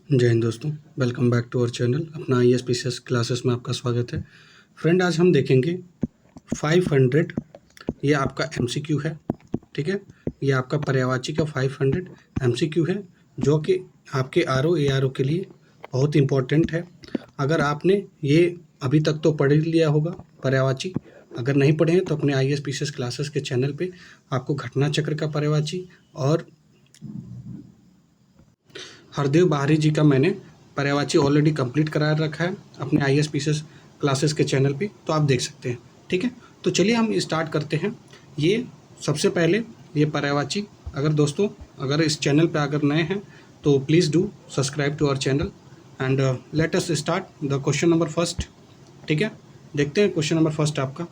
जय हिंद दोस्तों, welcome back to our channel. अपना IAS क्लासेस में आपका स्वागत है। फ्रेंड, आज हम देखेंगे 500। ये आपका MCQ है, ठीक है। ये आपका पर्यायवाची का 500 MCQ है, जो कि आपके RO ARO के लिए बहुत इम्पोर्टेंट है। अगर आपने ये अभी तक तो पढ़ लिया होगा पर्यायवाची, अगर नहीं पढ़े हैं तो अपने IAS क्लासेस के चैनल पे आपको घटना चक्र का पर्यायवाची और हरदेव बाहरी जी का मैंने पर्यायवाची ऑलरेडी कंप्लीट करा रखा है अपने IAS क्लासेस के चैनल पे, तो आप देख सकते हैं, ठीक है। तो चलिए हम स्टार्ट करते हैं। ये सबसे पहले ये पर्यायवाची, अगर इस चैनल पे अगर नए हैं तो please do subscribe to our channel and let us start the question number first, ठीक है। देखते हैं क्वेश्चन नंबर फर्स्ट आपका।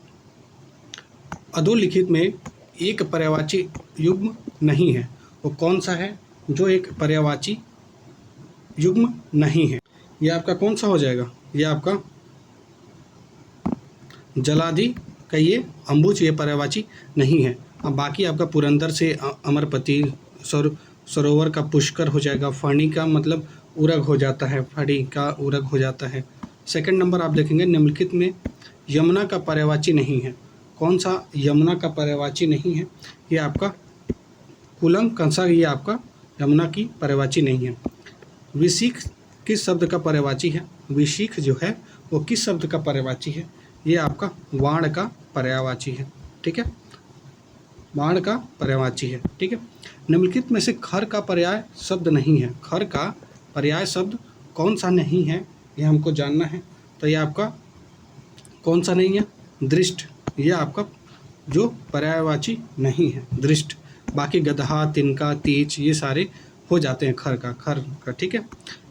अधोलिखित में एक पर्यायवाची युग्म नहीं है, वो कौन सा है जो एक पर्यायवाची युग्म नहीं है? ये आपका कौन सा हो जाएगा? ये आपका जलादि का ये अम्बुज, ये पर्यायवाची नहीं है। अब बाकी आपका पुरंदर से अमरपति, सरोवर का पुष्कर हो जाएगा। फणी का मतलब उरग हो जाता है, फड़ी का उरग हो जाता है। सेकंड नंबर आप देखेंगे, निम्नलिखित में यमुना का पर्यायवाची नहीं है। कौन सा यमुना का पर्यायवाची नहीं है? ये आपका कुलम कंसा, ये आपका यमुना की पर्यायवाची नहीं है। विशिख किस शब्द का पर्यायवाची है? विशिख जो है वो किस शब्द का पर्यायवाची है? ये आपका वाण का पर्यायवाची है, ठीक है। वाण का पर्यायवाची है, ठीक है। निम्नलिखित में से खर का पर्याय शब्द नहीं है। खर का पर्याय शब्द कौन सा नहीं है, ये हमको जानना है। तो ये आपका कौन सा नहीं है? दृष्ट, ये आपका जो पर्यायवाची नहीं है, दृष्ट। बाकी गधा, तिनका, तीच ये सारे हो जाते हैं खर का, ठीक है।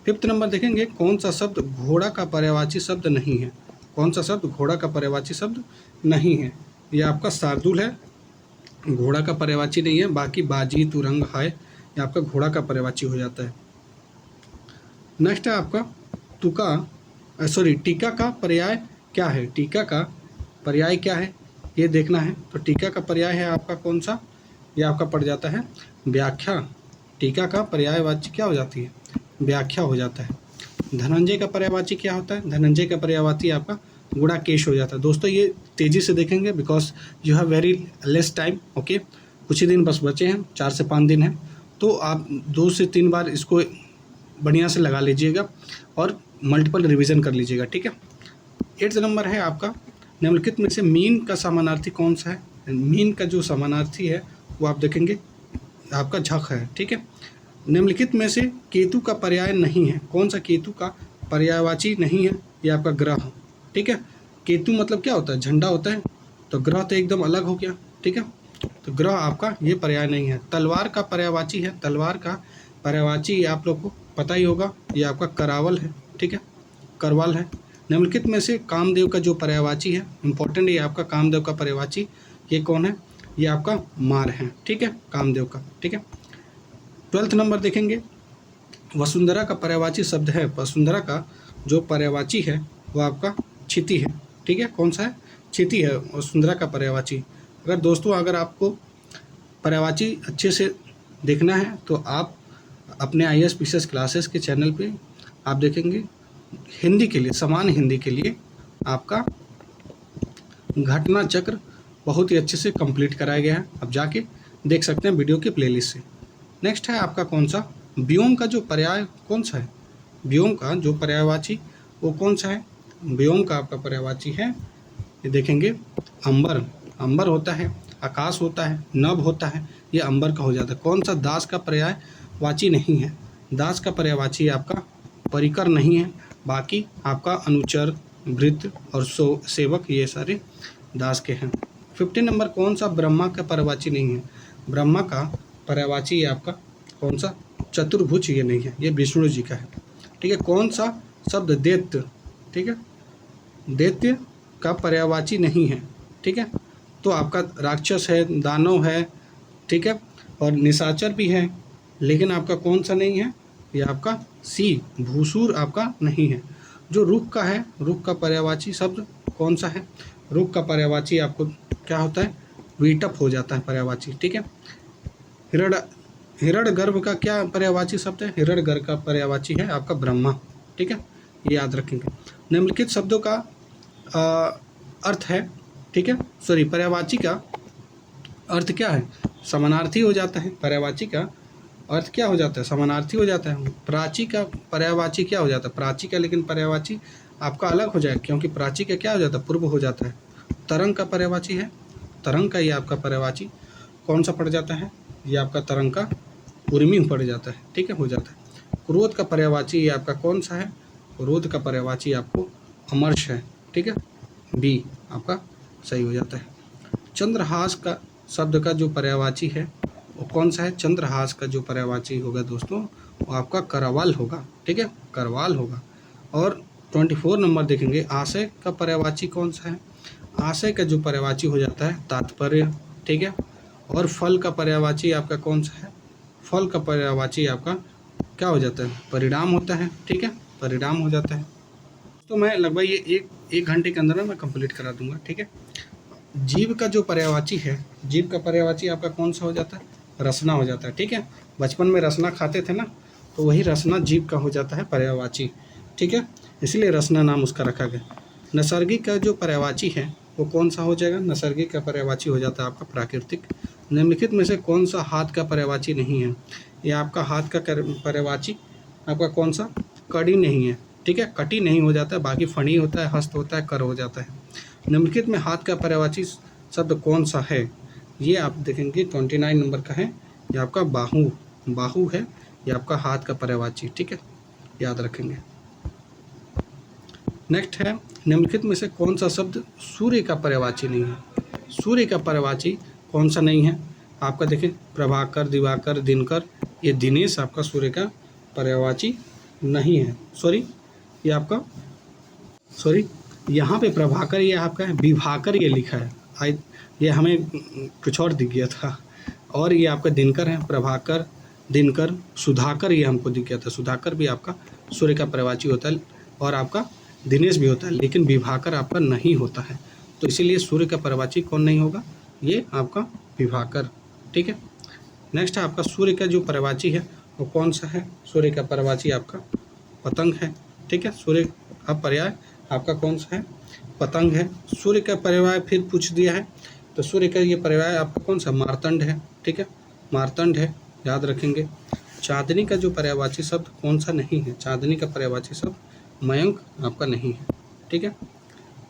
फिफ्थ नंबर देखेंगे, कौन सा शब्द घोड़ा का पर्यायवाची शब्द नहीं है? कौन सा शब्द घोड़ा का पर्यायवाची शब्द नहीं है? ये आपका शार्दूल है, घोड़ा का पर्यायवाची नहीं है। बाकी बाजी, तुरंग, हाय ये आपका घोड़ा का पर्यायवाची हो जाता है। नेक्स्ट है आपका टीका का पर्याय क्या है? टीका का पर्याय क्या है ये देखना है। तो टीका का पर्याय है आपका कौन सा? ये आपका पड़ जाता है व्याख्या। टीका का पर्यायवाची क्या हो जाती है? व्याख्या हो जाता है। धनंजय का पर्यायवाची क्या होता है? धनंजय का पर्यायवाची आपका गुणाकेश हो जाता है। दोस्तों ये तेज़ी से देखेंगे because you have very less time, okay. कुछ ही दिन बस बचे हैं, 4 से 5 दिन हैं, तो आप 2 से 3 बार इसको बढ़िया से लगा लीजिएगा और मल्टीपल रिवीजन कर लीजिएगा, ठीक है। 8th नंबर है आपका, निम्नलिखित में से मीन का समानार्थी कौन सा है? मीन का जो समानार्थी है वो आप देखेंगे आपका झक है, ठीक है। निम्नलिखित में से केतु का पर्याय नहीं है। कौन सा केतु का पर्यायवाची नहीं है? ये आपका ग्रह, ठीक है। केतु मतलब क्या होता है? झंडा होता है, तो ग्रह तो एकदम अलग हो गया, ठीक है। तो ग्रह आपका ये पर्याय नहीं है। तलवार का पर्यायवाची है। तलवार का पर्यायवाची आप लोग को पता ही होगा, ये आपका करावल है, ठीक है, करवाल है। निम्नलिखित में से कामदेव का जो पर्यायवाची है, इंपॉर्टेंट, ये आपका कामदेव का पर्यायवाची ये कौन है? ये आपका मार है, ठीक है, कामदेव का, ठीक है। 12th नंबर देखेंगे, वसुंधरा का पर्यायवाची शब्द है। वसुंधरा का जो पर्यायवाची है वो आपका क्षिति है, ठीक है। कौन सा है? क्षिति है वसुंधरा का पर्यायवाची। अगर आपको पर्यायवाची अच्छे से देखना है तो आप अपने IAS क्लासेस के चैनल पे आप देखेंगे, हिंदी के लिए, समान हिंदी के लिए आपका घटना चक्र बहुत ही अच्छे से कंप्लीट कराया गया है। आप जाके देख सकते हैं वीडियो के प्लेलिस्ट से। नेक्स्ट है आपका कौन सा? व्योम का जो पर्याय कौन सा है? व्योम का जो पर्यायवाची वो कौन सा है? व्योम का आपका पर्यायवाची है, ये देखेंगे अंबर। अंबर होता है, आकाश होता है, नभ होता है, ये अंबर का हो जाता है। कौन सा? दास का पर्यायवाची नहीं है। दास का पर्यायवाची आपका परिकर नहीं है। बाकी आपका अनुचर, भृत्य और सेवक ये सारे दास के हैं। 15 नंबर, कौन सा ब्रह्मा का पर्यायवाची नहीं है? ब्रह्मा का पर्यायवाची ये आपका कौन सा? चतुर्भुज ये नहीं है, ये विष्णु जी का है, ठीक है। कौन सा शब्द? दैत्य, ठीक है, दैत्य का पर्यायवाची नहीं है, ठीक है। तो आपका राक्षस है, दानव है, ठीक है, और निशाचर भी है, लेकिन आपका कौन सा नहीं है? ये आपका सी, भूसूर आपका नहीं है। जो रुख का है, रुख का पर्यायवाची शब्द कौन सा है? रुख का पर्यायवाची आपको क्या होता है? विटप हो जाता है पर्यायवाची, ठीक है। हिरण्यगर्भ का क्या पर्यायवाची शब्द है? हिरण्यगर्भ का पर्यायवाची है आपका ब्रह्मा। ठीक है, ये याद रखेंगे। निम्नलिखित शब्दों का अर्थ है, ठीक है, सॉरी, पर्यायवाची का अर्थ क्या है? समानार्थी हो जाता है। पर्यायवाची का अर्थ क्या हो जाता है? समानार्थी हो जाता है। प्राची का पर्यायवाची क्या हो जाता है? प्राची का लेकिन पर्यायवाची आपका अलग हो जाएगा, क्योंकि प्राची का क्या हो जाता है? पूर्व हो जाता है। तरंग का पर्यायवाची है, तरंग का ये आपका पर्यायवाची कौन सा पड़ जाता है? ये आपका तरंग का उर्मी पड़ जाता है। ठीक है, हो जाता है। क्रोध का पर्यायवाची ये आपका कौन सा है? क्रोध का पर्यायवाची आपको अमर्ष है। ठीक है, बी आपका सही हो जाता है। चंद्रहास का शब्द का जो पर्यायवाची है वो कौन सा है? चंद्रहास का जो पर्यायवाची होगा दोस्तों वो आपका करवाल होगा। ठीक है, करवाल होगा। और 24 नंबर देखेंगे, आशय का पर्यायवाची कौन सा है? आशय का जो पर्यायवाची हो जाता है तात्पर्य। ठीक है, और फल का पर्यायवाची आपका कौन सा है? फल का पर्यायवाची आपका क्या हो जाता है? परिणाम होता है। ठीक है, परिणाम हो जाता है। तो मैं लगभग ये एक घंटे के अंदर मैं कंप्लीट करा दूंगा। ठीक है, जीव का जो पर्यायवाची है, जीव का पर्यायवाची आपका कौन सा हो जाता है? रसना हो जाता है। ठीक है, बचपन में रसना खाते थे ना, तो वही रसना जीव का हो जाता है पर्यायवाची। ठीक है, इसलिए रसना नाम उसका रखा गया। नैसर्गिक का जो पर्यायवाची है वो कौन सा हो जाएगा? नैसर्गिक का पर्यायवाची हो जाता है आपका प्राकृतिक। निम्नलिखित में से कौन सा हाथ का पर्यायवाची नहीं है? ये आपका हाथ का पर्यायवाची आपका कौन सा? कड़ी नहीं है। ठीक है, कटी नहीं हो जाता है, बाकी फणी होता है, हस्त होता है, कर हो जाता है। निम्नलिखित में हाथ का पर्यायवाची शब्द कौन सा है? ये आप देखेंगे 29 नंबर का है, ये आपका बाहु, बाहु है, ये आपका हाथ का पर्यायवाची। ठीक है, याद रखेंगे। नेक्स्ट है, निम्नलिखित में से कौन सा शब्द सूर्य का पर्यायवाची नहीं है? सूर्य का पर्यायवाची कौन सा नहीं है? आपका देखिए प्रभाकर, दिवाकर, दिनकर, ये दिनेश आपका सूर्य का पर्यायवाची नहीं है। सॉरी, ये आपका यहाँ पे प्रभाकर ये आपका है, विभाकर ये लिखा है। ये हमें कुछ और दिख गया था। और ये आपका दिनकर है, प्रभाकर, दिनकर, सुधाकर ये हमको दिख गया था। सुधाकर भी आपका सूर्य का पर्यायवाची होता है, और आपका दिनेश भी होता है, लेकिन विभाकर आपका नहीं होता है। तो इसीलिए सूर्य का पर्यायवाची कौन नहीं होगा? ये आपका विभाकर। ठीक है, नेक्स्ट है आपका सूर्य का जो पर्यायवाची है वो कौन सा है? सूर्य का पर्यायवाची आपका पतंग है। ठीक है, सूर्य का पर्याय आपका कौन सा है? पतंग है। सूर्य का पर्याय फिर पूछ दिया है, तो सूर्य का ये पर्याय आपका कौन सा? मार्तंड है। ठीक है, मार्तंड है, याद रखेंगे। चांदनी का जो पर्यायवाची शब्द कौन सा नहीं है? चांदनी का पर्यायवाची शब्द मयंक आपका नहीं है। ठीक है,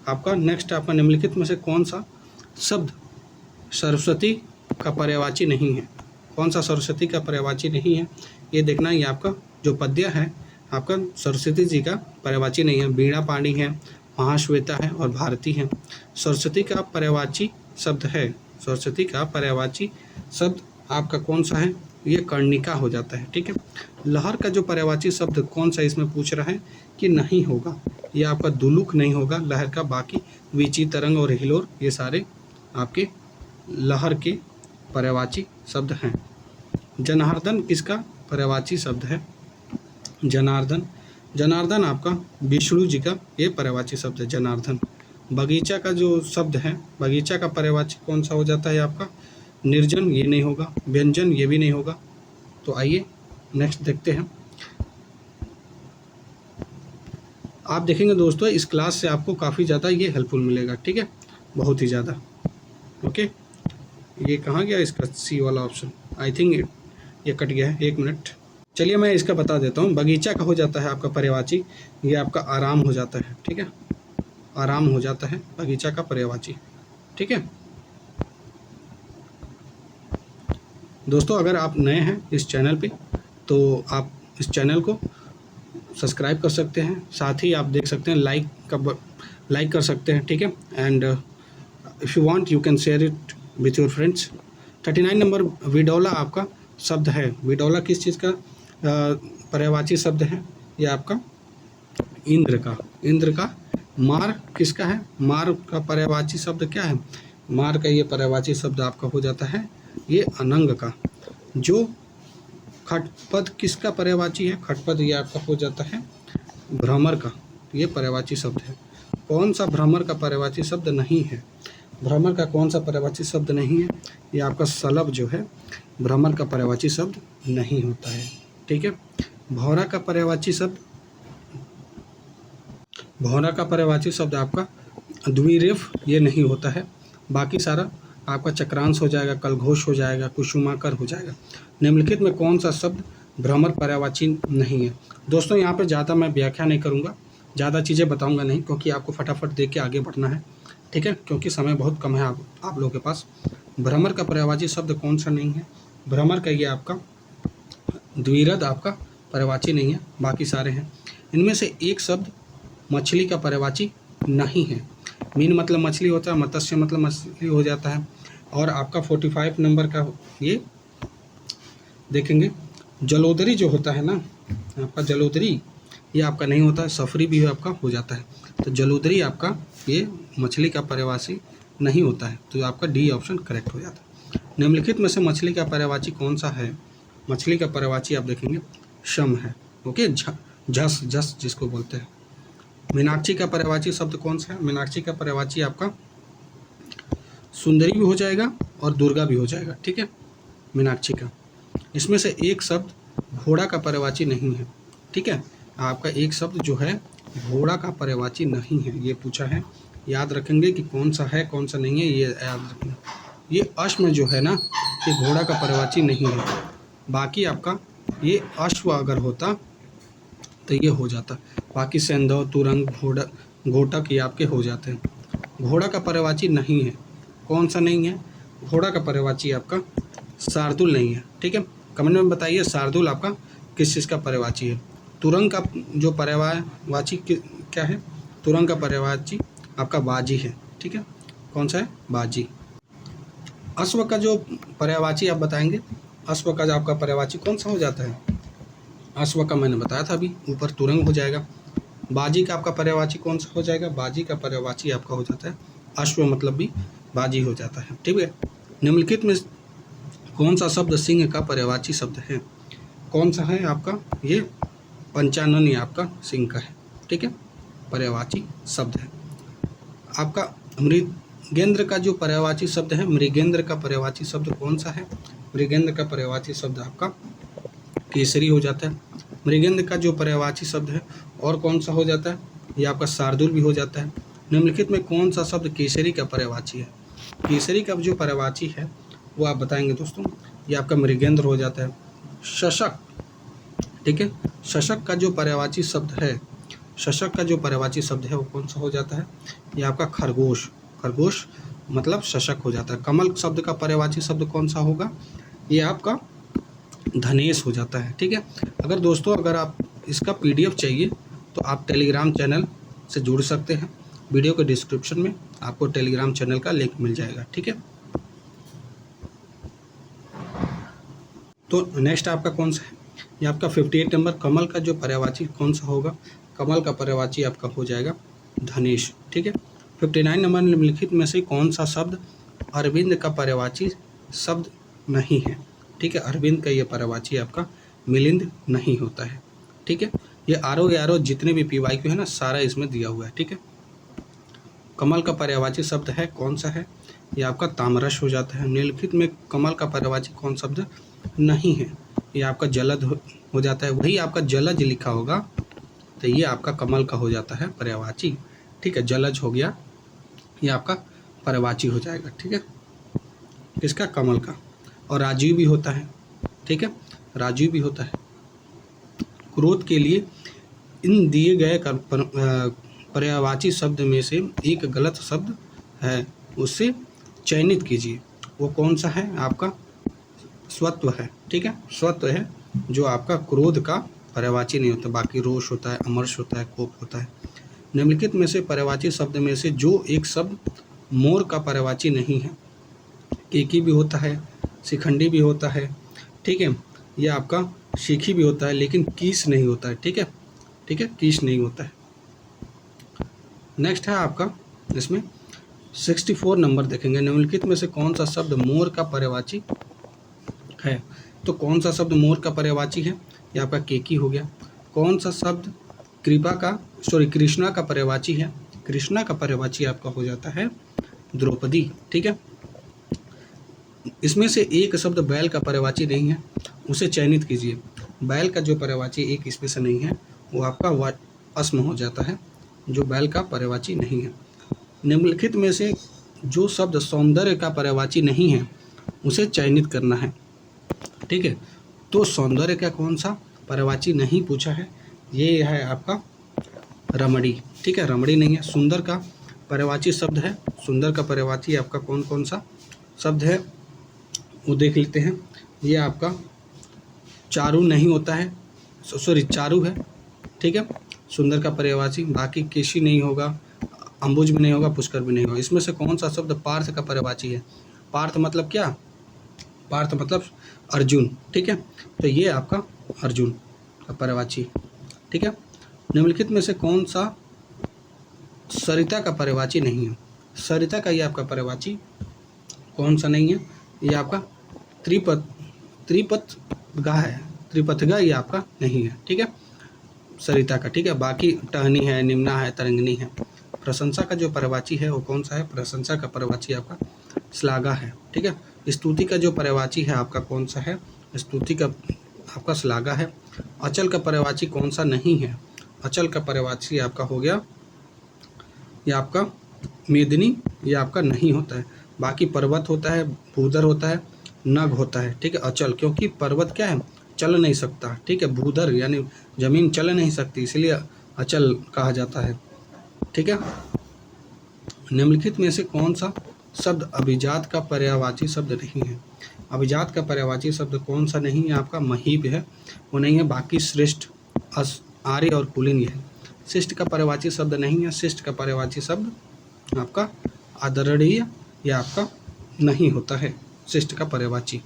आपका नेक्स्ट आपका निम्नलिखित में से कौन सा शब्द सरस्वती का पर्यायवाची नहीं है? कौन सा सरस्वती का पर्यायवाची नहीं है? ये देखना, ये आपका जो पद्य है आपका सरस्वती जी का पर्यायवाची नहीं है। वीणा पाणी है, महाश्वेता है, और भारती है। सरस्वती का पर्यायवाची शब्द है, सरस्वती का पर्यायवाची शब्द आपका कौन सा है? ये कर्णिका हो जाता है। ठीक है, लहर का जो पर्यायवाची शब्द कौन सा इसमें पूछ रहा है कि नहीं होगा? ये आपका दुलुक नहीं होगा लहर का। बाकी वीची, तरंग और हिलोर ये सारे आपके लहर के पर्यायवाची शब्द हैं। जनार्दन किसका पर्यायवाची शब्द है? जनार्दन, जनार्दन आपका विष्णु जी का ये पर्यायवाची शब्द है, जनार्दन। बगीचा का जो शब्द है, बगीचा का पर्यायवाची कौन सा हो जाता है आपका? निर्जन, ये नहीं होगा। व्यंजन, ये भी नहीं होगा। तो आइए नेक्स्ट देखते हैं। आप देखेंगे दोस्तों इस क्लास से आपको काफ़ी ज़्यादा ये हेल्पफुल मिलेगा। ठीक है, बहुत ही ज़्यादा। ओके, ये कहाँ गया इसका सी वाला ऑप्शन? आई थिंक ये कट गया है, 1 मिनट। चलिए मैं इसका बता देता हूँ। बगीचा का हो जाता है आपका पर्यायवाची, ये आपका आराम हो जाता है। ठीक है, आराम हो जाता है बगीचा का पर्यायवाची। ठीक है दोस्तों, अगर आप नए हैं इस चैनल पे तो आप इस चैनल को सब्सक्राइब कर सकते हैं, साथ ही आप देख सकते हैं लाइक कर सकते हैं। ठीक है, and if you want you can share it with your friends. 39 number विडोला आपका शब्द है। विडोला किस चीज़ का पर्यायवाची शब्द है? ये आपका इंद्र का, इंद्र का। मार किसका है? मार का पर्यायवाची शब्द क्या है? मार का ये पर्यायवाची शब्द आपका हो जाता है ये अनंग का। जो खटपद किसका पर्यायवाची है? खटपद ये आपका हो जाता है भ्रमर का, ये पर्यायवाची शब्द है। कौन सा भ्रमर का पर्यायवाची शब्द नहीं है? भ्रमर का कौन सा पर्यायवाची शब्द नहीं है? ये आपका सलभ जो है भ्रमर का पर्यायवाची शब्द नहीं होता है। ठीक है। भौरा का पर्यायवाची शब्द, भौरा का पर्यायवाची शब्द आपका द्विरेफ ये नहीं होता है। बाकी सारा आपका चक्रांश हो जाएगा, कलघोष हो जाएगा, कुसुमाकर हो जाएगा। निम्नलिखित में कौन सा शब्द भ्रमर पर्यायवाची नहीं है? दोस्तों यहाँ पे ज़्यादा मैं व्याख्या नहीं करूँगा, ज़्यादा चीज़ें बताऊँगा नहीं, क्योंकि आपको फटाफट देख के आगे बढ़ना है। ठीक है, क्योंकि समय बहुत कम है आप लोगों के पास। भ्रमर का पर्यायवाची शब्द कौन सा नहीं है? भ्रमर का ये आपका द्विरद आपका पर्यायवाची नहीं है, बाकी सारे हैं। इनमें से एक शब्द मछली का पर्यायवाची नहीं है। मीन मतलब मछली होता है, मत्स्य मतलब मछली हो जाता है। और आपका 45 नंबर का ये देखेंगे, जलोदरी जो होता है ना आपका, जलोदरी ये आपका नहीं होता है, सफरी भी आपका हो जाता है। तो जलोदरी आपका ये मछली का पर्यायवाची नहीं होता है, तो आपका डी ऑप्शन करेक्ट हो जाता है। निम्नलिखित में से मछली का पर्यायवाची कौन सा है? मछली का पर्यायवाची आप देखेंगे शम है। ओके, झस झस जिसको बोलते हैं। मीनाक्षी का पर्यायवाची शब्द कौन सा है? मीनाक्षी का पर्यायवाची आपका सुंदरी भी हो जाएगा और दुर्गा भी हो जाएगा। ठीक है, मीनाक्षी का। इसमें से एक शब्द घोड़ा का पर्यायवाची नहीं है। ठीक है, आपका एक शब्द जो है घोड़ा का पर्यायवाची नहीं है, ये पूछा है। याद रखेंगे कि कौन सा है कौन सा नहीं है, ये याद रखेंगे। ये अश्व जो है ना, ये घोड़ा का पर्यायवाची नहीं है। बाकी आपका ये अश्व अगर होता तो ये हो जाता। बाकी सेंधव, तुरंग, घोटक ये आपके हो जाते हैं। घोड़ा का पर्यायवाची नहीं है। कौन सा नहीं है? घोड़ा का पर्यायवाची आपका शार्दुल नहीं है। ठीक है, कमेंट में बताइए शार्दुल आपका किस चीज़ का पर्यायवाची है। तुरंग का जो पर्यायवाची क्या है? तुरंग का पर्यायवाची आपका बाजी है। ठीक है, कौन सा है? बाजी। अश्व का जो पर्यायवाची आप बताएंगे, अश्व का जो आपका पर्यायवाची कौन सा हो जाता है? अश्व का मैंने बताया था अभी, ऊपर तुरंग हो जाएगा। बाजी का आपका पर्यायवाची कौन सा हो जाएगा? बाजी का पर्यायवाची आपका हो जाता है अश्व, मतलब भी बाजी हो जाता है। ठीक है, निम्नलिखित में कौन सा शब्द सिंह का पर्यायवाची शब्द है? कौन सा है आपका? ये पंचानन ये आपका सिंह का है। ठीक है, पर्यायवाची शब्द है। आपका मृगेंद्र का जो पर्यायवाची शब्द है, मृगेंद्र का पर्यायवाची शब्द कौन सा है? मृगेंद्र का पर्यायवाची शब्द आपका केसरी हो जाता है। मृगेंद्र का जो पर्यायवाची शब्द है और कौन सा हो जाता है? ये आपका शार्दुल भी हो जाता है। निम्नलिखित में कौन सा शब्द केसरी का पर्यायवाची है? केसरी का जो पर्यायवाची है वो आप बताएंगे दोस्तों। ये आपका मृगेंद्र हो जाता है। शशक, ठीक है, शशक का जो पर्यायवाची शब्द है, शशक का जो पर्यायवाची शब्द है वो कौन सा हो जाता है? ये आपका खरगोश, खरगोश मतलब शशक हो जाता है। कमल शब्द का पर्यायवाची शब्द कौन सा होगा? ये आपका धनेश हो जाता है। ठीक है, अगर दोस्तों अगर आप इसका PDF चाहिए तो आप टेलीग्राम चैनल से जुड़ सकते हैं। वीडियो के डिस्क्रिप्शन में आपको टेलीग्राम चैनल का लिंक मिल जाएगा। ठीक है, तो नेक्स्ट आपका कौन सा है? ये आपका 58 नंबर, कमल का जो पर्यायवाची कौन सा होगा? कमल का पर्यायवाची आपका हो जाएगा धनेश। ठीक है, 59 नंबर, निम्नलिखित में से कौन सा शब्द अरविंद का पर्यायवाची शब्द नहीं है? ठीक है, अरविंद का ये पर्यायवाची आपका मिलिंद नहीं होता है। ठीक है, ये आरो जितने भी PYQ है ना, सारा इसमें दिया हुआ है। ठीक है, कमल का पर्यायवाची शब्द है कौन सा है? ये आपका तामरस हो जाता है। निम्नलिखित में कमल का पर्यायवाची कौन शब्द नहीं है? ये आपका जलद हो जाता है। वही आपका जलज लिखा होगा तो ये आपका कमल का हो जाता है पर्यायवाची। ठीक है, जलज हो गया, ये आपका पर्यायवाची हो जाएगा। ठीक है, किसका? कमल का। और राजीव भी होता है। ठीक है, राजीव भी होता है। क्रोध के लिए इन दिए गए पर्यायवाची शब्द में से एक गलत शब्द है, उससे चयनित कीजिए। वो कौन सा है? आपका स्वत्व है। ठीक है, स्वत्व है जो आपका क्रोध का पर्यायवाची नहीं होता। बाकी रोष होता है, अमर्ष होता है, कोप होता है। निम्नलिखित में से पर्यायवाची शब्द में से जो एक शब्द मोर का पर्यायवाची नहीं है? केकी भी होता है, शिखंडी भी होता है। ठीक है, ये आपका शिखी भी होता है, लेकिन कीस नहीं होता है। ठीक है, ठीक है, कीस नहीं होता है। नेक्स्ट है आपका इसमें 64 नंबर देखेंगे, निम्नलिखित में से कौन सा शब्द मोर का पर्यायवाची है? तो कौन सा शब्द मोर का पर्यायवाची है? ये आपका केकी हो गया। कौन सा शब्द कृष्णा का पर्यायवाची है? कृष्णा का पर्यायवाची आपका हो जाता है द्रौपदी। ठीक है, इसमें से एक शब्द बैल का पर्यायवाची नहीं है, उसे चयनित कीजिए। बैल का जो पर्यायवाची एक इसमें से नहीं है वो आपका अस्म हो जाता है, जो बैल का पर्यायवाची नहीं है। निम्नलिखित में से जो शब्द सौंदर्य का पर्यायवाची नहीं है उसे चयनित करना है। ठीक है, तो सौंदर्य का कौन सा पर्यायवाची नहीं पूछा है, ये है आपका रमणी। ठीक है, रमणी नहीं है। सुंदर का पर्यायवाची शब्द है, सुंदर का पर्यायवाची आपका कौन कौन सा शब्द है वो देख लेते हैं। ये आपका चारु नहीं होता है, सॉरी चारु है। ठीक है, सुंदर का पर्यायवाची। बाकी केशी नहीं होगा, अंबुज भी नहीं होगा, पुष्कर भी नहीं होगा। इसमें से कौन सा शब्द पार्थ का पर्यायवाची है? पार्थ मतलब क्या? पार्थ मतलब अर्जुन। ठीक है, तो ये आपका अर्जुन का पर्यायवाची। ठीक है, निम्नलिखित में से कौन सा सरिता का पर्यायवाची नहीं है? सरिता का ये आपका पर्यायवाची कौन सा नहीं है? ये आपका त्रिपथगा है, त्रिपथगा ये आपका नहीं है। ठीक है, सरिता का। ठीक है, बाकी टहनी है, निम्ना है, तरंगिनी है। प्रशंसा का जो पर्यायवाची है वो कौन सा है? प्रशंसा का पर्यायवाची आपका श्लाघा है। ठीक है, स्तुति का जो पर्यायवाची है आपका कौन सा है? स्तुति का आपका श्लाघा है। अचल का पर्यायवाची कौन सा नहीं है? अचल का पर्यायवाची आपका हो गया ये आपका मेदिनी, ये आपका नहीं होता है। बाकी पर्वत होता है, भूधर होता है, नग होता है। ठीक है, अचल, क्योंकि पर्वत क्या है? चल नहीं सकता। ठीक है, भूधर यानी जमीन चल नहीं सकती, इसलिए अचल कहा जाता है। ठीक है, निम्नलिखित में से कौन सा शब्द अभिजात का पर्यायवाची शब्द नहीं है? अभिजात का पर्यायवाची शब्द कौन सा नहीं है? आपका महीप है, वो नहीं है। बाकी श्रेष्ठ, आर्य और कुलीन है। शिष्ट का पर्यायवाची शब्द नहीं है। शिष्ट का पर्यायवाची शब्द आपका आदरणीय या आपका नहीं होता है, शिष्ट का पर्यायवाची।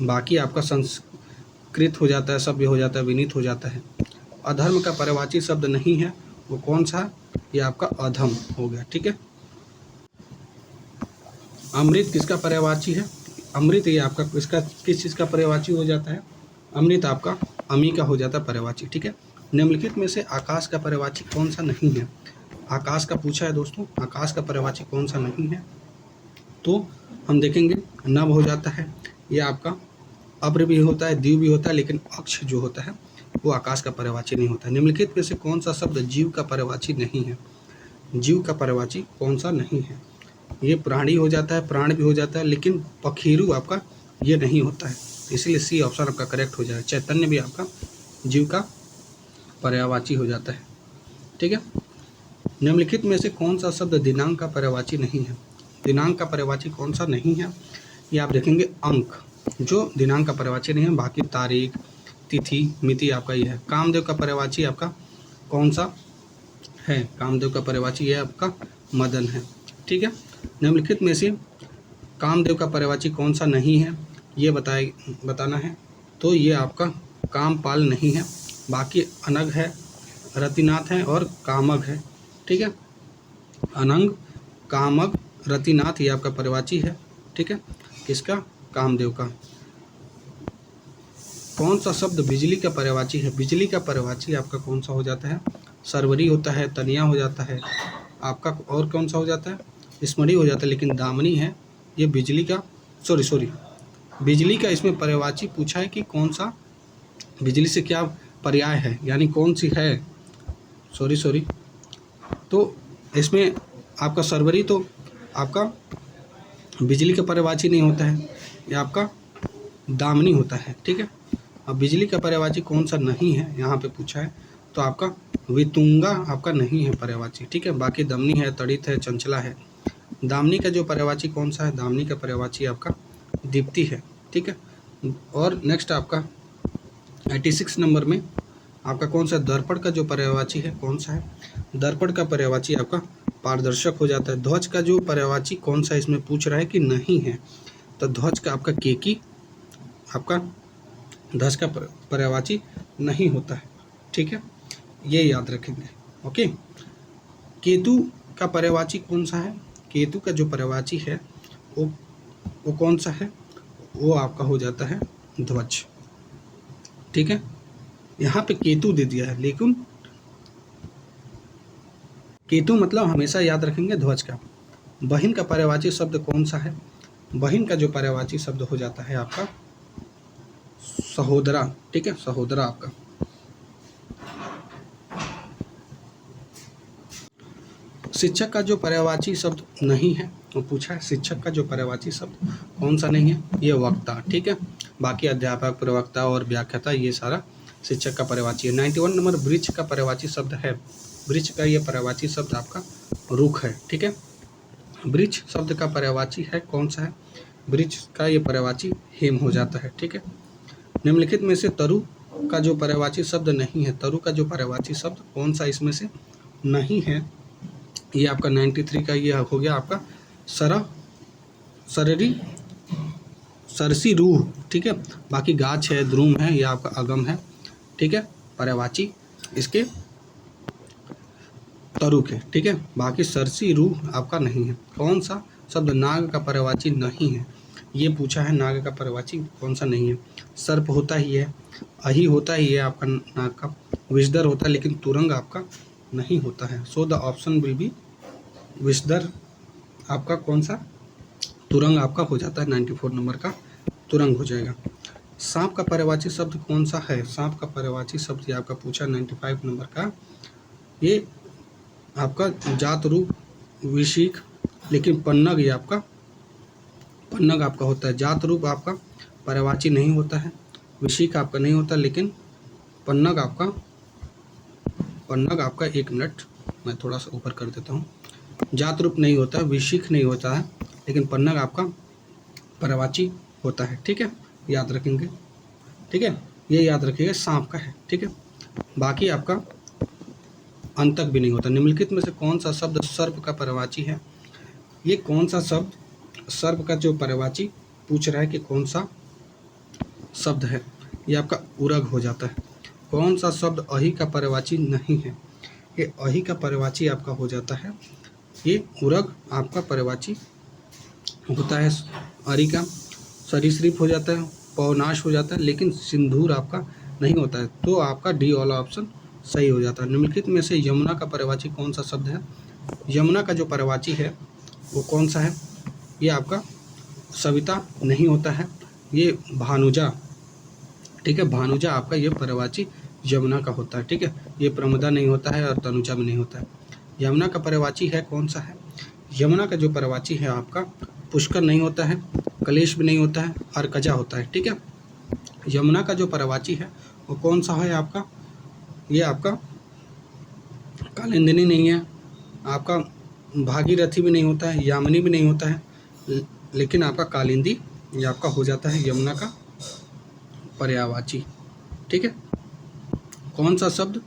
बाकी आपका संस्कृत हो जाता है, सभ्य हो जाता है, विनीत हो जाता है। अधर्म का पर्यायवाची शब्द नहीं है, वो कौन सा? ये आपका अधम हो गया। ठीक है, अमृत किसका पर्यायवाची है? अमृत ये आपका किस चीज़ का पर्यायवाची हो जाता है? अमृत आपका अमी का हो जाता है पर्यायवाची। ठीक है, निम्नलिखित में से आकाश का पर्यायवाची कौन सा नहीं है? आकाश का पूछा है दोस्तों, आकाश का पर्यायवाची कौन सा नहीं है? तो हम देखेंगे नभ हो जाता है, ये आपका अब्र भी होता है, द्वीप भी होता है, लेकिन अक्ष जो होता है वो आकाश का पर्यायवाची नहीं होता है। निम्नलिखित में से कौन सा शब्द जीव का पर्यायवाची नहीं है? जीव का पर्यायवाची कौन सा नहीं है? ये प्राणी हो जाता है, प्राण भी हो जाता है, लेकिन पखीरू आपका ये नहीं होता है, इसलिए सी ऑप्शन आपका करेक्ट हो जाएगा। चैतन्य भी आपका जीव का पर्यायवाची हो जाता है। ठीक है, निम्नलिखित में से कौन सा शब्द दिनांक का पर्यायवाची नहीं है? दिनांक का पर्यायवाची कौन सा नहीं है? ये आप देखेंगे अंक, जो दिनांक का पर्यायवाची नहीं है। बाकी तारीख, तिथि, मिति आपका ये है। कामदेव का पर्यायवाची आपका कौन सा है? कामदेव का पर्यायवाची ये आपका मदन है। ठीक है, निम्नलिखित में से कामदेव का पर्यायवाची कौन सा नहीं है ये बताना है। तो ये आपका कामपाल नहीं है। बाकी अनग है, रतिनाथ है और कामग है। ठीक है, अनंग, कामग, रतिनाथ ये आपका पर्यायवाची है। ठीक है, किसका? कामदेव का। कौन सा शब्द बिजली का पर्यायवाची है? बिजली का पर्यायवाची आपका कौन सा हो जाता है? सरवरी होता है, तनिया हो जाता है आपका, और कौन सा हो जाता है? स्मरी हो जाता है, लेकिन दामनी है ये बिजली का, सॉरी बिजली का इसमें पर्यायवाची पूछा है कि कौन सा बिजली से क्या पर्याय है, यानी कौन सी है, सॉरी तो इसमें आपका सरवरी तो आपका बिजली का पर्यायवाची नहीं होता है, ये आपका दामनी होता है। ठीक है, अब बिजली का पर्यायवाची कौन सा नहीं है यहाँ पे पूछा है, तो आपका वितुंगा आपका नहीं है पर्यायवाची। ठीक है, बाकी दमनी है, तड़ित है, चंचला है। दामनी का जो पर्यायवाची कौन सा है? दामनी का पर्यायवाची आपका दीप्ति है। ठीक है, और नेक्स्ट आपका 86 नंबर में आपका कौन सा? दर्पण का जो पर्यायवाची है कौन सा है? दर्पण का पर्यायवाची आपका पारदर्शक हो जाता है। ध्वज का जो पर्यायवाची कौन सा इसमें पूछ रहा है कि नहीं है, तो ध्वज का आपका केकी आपका ध्वज का पर्यायवाची नहीं होता है। ठीक है, ये याद रखेंगे। ओके, केतु का पर्यायवाची कौन सा है? केतु का जो पर्यायवाची है वो कौन सा है? वो आपका हो जाता है ध्वज। ठीक है, यहाँ पे केतु दे दिया है, लेकिन केतु मतलब हमेशा याद रखेंगे ध्वज का। बहिन का पर्यायवाची शब्द कौन सा है? बहिन का जो पर्यायवाची शब्द हो जाता है आपका सहोदरा। ठीक है, सहोदरा आपका। शिक्षक का जो पर्यायवाची शब्द नहीं है, वो पूछा है शिक्षक का जो पर्यायवाची शब्द कौन सा नहीं है? ये वक्ता। ठीक है, बाकी अध्यापक, प्रवक्ता और व्याख्याता ये सारा शिक्षक का पर्यायवाची है। 91 नंबर वृक्ष का पर्यायवाची शब्द है। वृक्ष का ये पर्यायवाची शब्द आपका रुख है। ठीक है, वृक्ष शब्द का पर्यायवाची है कौन सा है? वृक्ष का ये पर्यायवाची हेम हो जाता है। ठीक है, निम्नलिखित में से तरु का जो पर्यायवाची शब्द नहीं है, तरु का जो पर्यायवाची शब्द कौन सा इसमें से नहीं है? ये आपका 93 का ये हो गया आपका सररी सरसी रूह। ठीक है, बाकी गाछ है, द्रुम है, ये आपका अगम है। ठीक है, पर्यायवाची इसके तरु के। ठीक है, बाकी सरसी रूह आपका नहीं है। कौन सा शब्द नाग का पर्यायवाची नहीं है? ये पूछा है नाग का पर्यायवाची कौन सा नहीं है? सर्प होता ही है, अही होता ही है आपका नाग का, विषधर होता है, लेकिन तुरंग आपका नहीं होता है। So the option will be विषधर आपका कौन सा? तुरंग आपका हो जाता है। 94 नंबर का तुरंग हो जाएगा। सांप का पर्यायवाची शब्द कौन सा है? सांप का पर्यायवाची शब्द ये आपका पूछा 95 नंबर का, ये आपका जात रूप विशिख, लेकिन पन्नग ये आपका पन्नग आपका होता है। जात रूप आपका पर्यायवाची नहीं होता है, विशिख आपका नहीं होता, लेकिन पन्नग आपका 1 मिनट मैं थोड़ा सा ऊपर कर देता हूँ। जात रूप नहीं होता, विशिख नहीं होता है, लेकिन पन्नग आपका पर्यायवाची होता है। ठीक है, याद रखेंगे। ठीक है, ये याद रखिएगा सांप का है। ठीक है, बाकी आपका अंतक भी नहीं होता। निम्नलिखित में से कौन सा शब्द सर्प का पर्यायवाची है? ये कौन सा शब्द सर्प का जो पर्यायवाची पूछ रहा है कि कौन सा शब्द है? ये आपका उरग हो जाता है। कौन सा शब्द अही का पर्यायवाची नहीं है? ये अही का पर्यायवाची आपका हो जाता है, ये उरग आपका पर्यायवाची होता है। अरी का सरीसृप हो जाता है, पवनाश हो जाता है, लेकिन सिंदूर आपका नहीं होता है। तो आपका डी वाला ऑप्शन सही हो जाता है। निम्नलिखित में से यमुना का पर्यायवाची कौन सा शब्द है? यमुना का जो पर्यायवाची है वो कौन सा है? ये आपका सविता नहीं होता है, ये भानुजा। ठीक है, भानुजा आपका ये पर्यायवाची यमुना का होता है। ठीक है, ये प्रमदा नहीं होता है और तनुजा भी नहीं होता है। यमुना का पर्यायवाची है कौन सा है? यमुना का जो पर्यायवाची है आपका पुष्कर नहीं होता है, कलेश भी नहीं होता है, अर्कजा होता है। ठीक है, यमुना का जो पर्यायवाची है वो कौन सा है आपका? ये आपका कालिंदिनी नहीं है, आपका भागीरथी भी नहीं होता है, यामिनी भी नहीं होता है, लेकिन आपका कालिंदी ये आपका हो जाता है यमुना का पर्यायवाची। ठीक है, कौन सा शब्द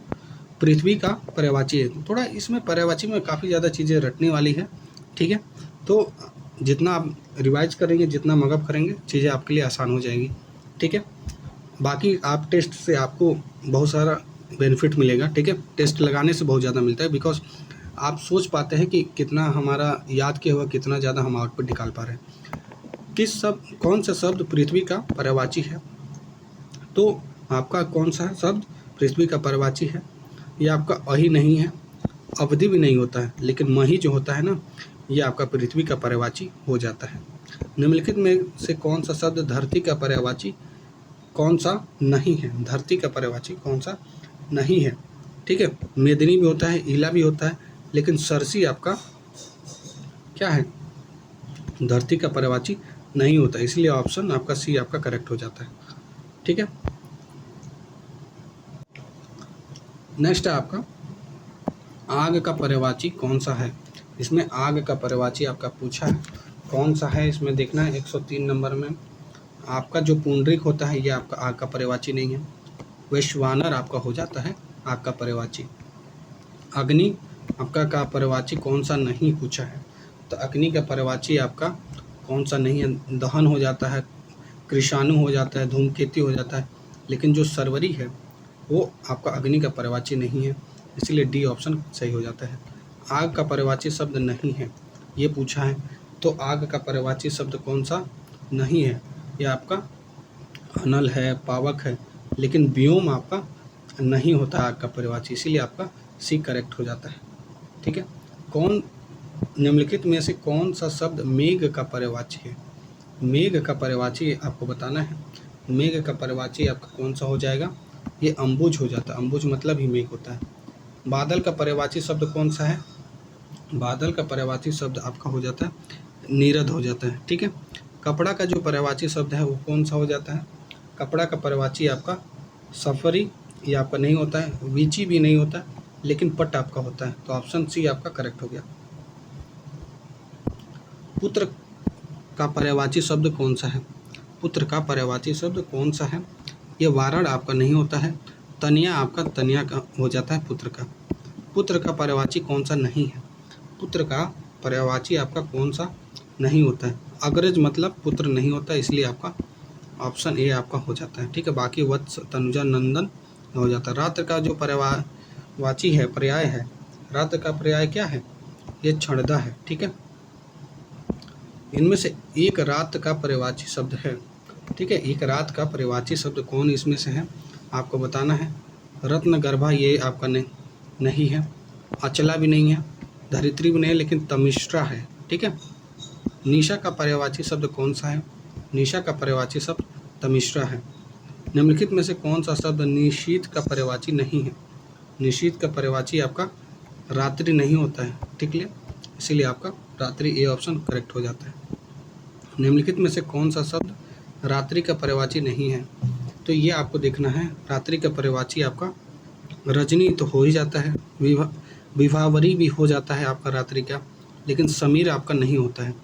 पृथ्वी का पर्यायवाची है? थोड़ा इसमें पर्यायवाची में काफ़ी ज़्यादा चीज़ें रटने वाली है। ठीक है, तो जितना आप रिवाइज करेंगे, जितना मगअप करेंगे, चीज़ें आपके लिए आसान हो जाएगी। ठीक है, बाकी आप टेस्ट से आपको बहुत सारा बेनिफिट मिलेगा। ठीक है, टेस्ट लगाने से बहुत ज़्यादा मिलता है, बिकॉज आप सोच पाते हैं कि कितना हमारा याद किया हुआ कितना ज़्यादा हम आउटपुट निकाल पा रहे हैं। कौन सा शब्द पृथ्वी का पर्यायवाची है? तो आपका कौन सा शब्द पृथ्वी का पर्यायवाची है? ये आपका अही नहीं है, अवधि भी नहीं होता है, लेकिन मही जो होता है ना, ये आपका पृथ्वी का पर्यायवाची हो जाता है। निम्नलिखित में से कौन सा शब्द धरती का पर्यायवाची कौन सा नहीं है? धरती का पर्यायवाची कौन सा नहीं है? ठीक है, मेदिनी भी होता है, ईला भी होता है, लेकिन सरसी आपका क्या है? धरती का पर्यायवाची नहीं होता, इसलिए ऑप्शन आपका सी आपका करेक्ट हो जाता है। ठीक है, नेक्स्ट है आपका आग का पर्यायवाची कौन सा है? इसमें आग का पर्यायवाची आपका पूछा है कौन सा है, इसमें देखना है 103 नंबर में। आपका जो पुंडरीक होता है ये आपका आग का पर्यायवाची नहीं है। वैश्वानर आपका हो जाता है आग का पर्यायवाची। अग्नि आपका का पर्यायवाची कौन सा नहीं पूछा है, तो अग्नि का पर्यायवाची आपका कौन सा नहीं है? दहन हो जाता है, कृषाणु हो जाता है, धूमकेतु हो जाता है, लेकिन जो सरवरी है वो आपका अग्नि का पर्यायवाची नहीं है, इसलिए डी ऑप्शन सही हो जाता है। आग का पर्यायवाची शब्द नहीं है ये पूछा है, तो आग का पर्यायवाची शब्द कौन सा नहीं है? ये आपका अनल है, पावक है, लेकिन व्योम आपका नहीं होता आग का पर्यायवाची, इसीलिए आपका सी करेक्ट हो जाता है। ठीक है, कौन निम्नलिखित में से कौन सा शब्द मेघ का पर्यायवाची है? मेघ का पर्यायवाची आपको बताना है। मेघ का पर्यायवाची आपका कौन सा हो जाएगा? ये अंबुज हो जाता है। अंबुज मतलब ही मेघ होता है। बादल का पर्यायवाची शब्द कौन सा है? बादल का पर्यायवाची शब्द आपका हो जाता है नीरद हो जाता है। ठीक है। कपड़ा का जो पर्यायवाची शब्द है वो कौन सा हो जाता है? कपड़ा का पर्यायवाची आपका सफरी, ये आपका नहीं होता है, वीची भी नहीं होता है, लेकिन पट आपका होता है। तो ऑप्शन सी आपका करेक्ट हो गया। पुत्र का पर्यायवाची शब्द कौन सा है? पुत्र का पर्यायवाची शब्द कौन सा है? ये वारण आपका नहीं होता है, तनिया आपका तनिया का हो जाता है पुत्र का। पुत्र का पर्यायवाची कौन सा नहीं है? पुत्र का पर्यायवाची आपका कौन सा नहीं होता है? अग्रज मतलब पुत्र नहीं होता, इसलिए आपका ऑप्शन ए आपका हो जाता है। ठीक है। बाकी वत्स, तनुजा, नंदन हो जाता है। रात्र का जो पर्यायवाची है, पर्याय है, रात्र का पर्याय क्या है? ये क्षणदा है। ठीक है। इनमें से एक रात का पर्यायवाची शब्द है। ठीक है। एक रात का पर्यायवाची शब्द कौन इसमें से है? आपको बताना है। रत्न गर्भा ये आपका नहीं है, अचला भी नहीं है, धरित्री भी नहीं है, लेकिन तमिश्रा है। ठीक है। निशा का पर्यायवाची शब्द कौन सा है? निशा का पर्यायवाची शब्द तमिश्रा है। निम्नलिखित में से कौन सा शब्द निशीथ का पर्यायवाची नहीं है? निशीथ का पर्यायवाची आपका रात्रि नहीं होता है। ठीक है। इसीलिए आपका रात्रि ए ऑप्शन करेक्ट हो जाता है। निम्नलिखित में से कौन सा शब्द रात्रि का पर्यायवाची नहीं है? तो ये आपको देखना है। रात्रि का पर्यायवाची आपका रजनी तो हो ही जाता है, विभावरी भी हो जाता है आपका रात्रि का, लेकिन समीर आपका नहीं होता है।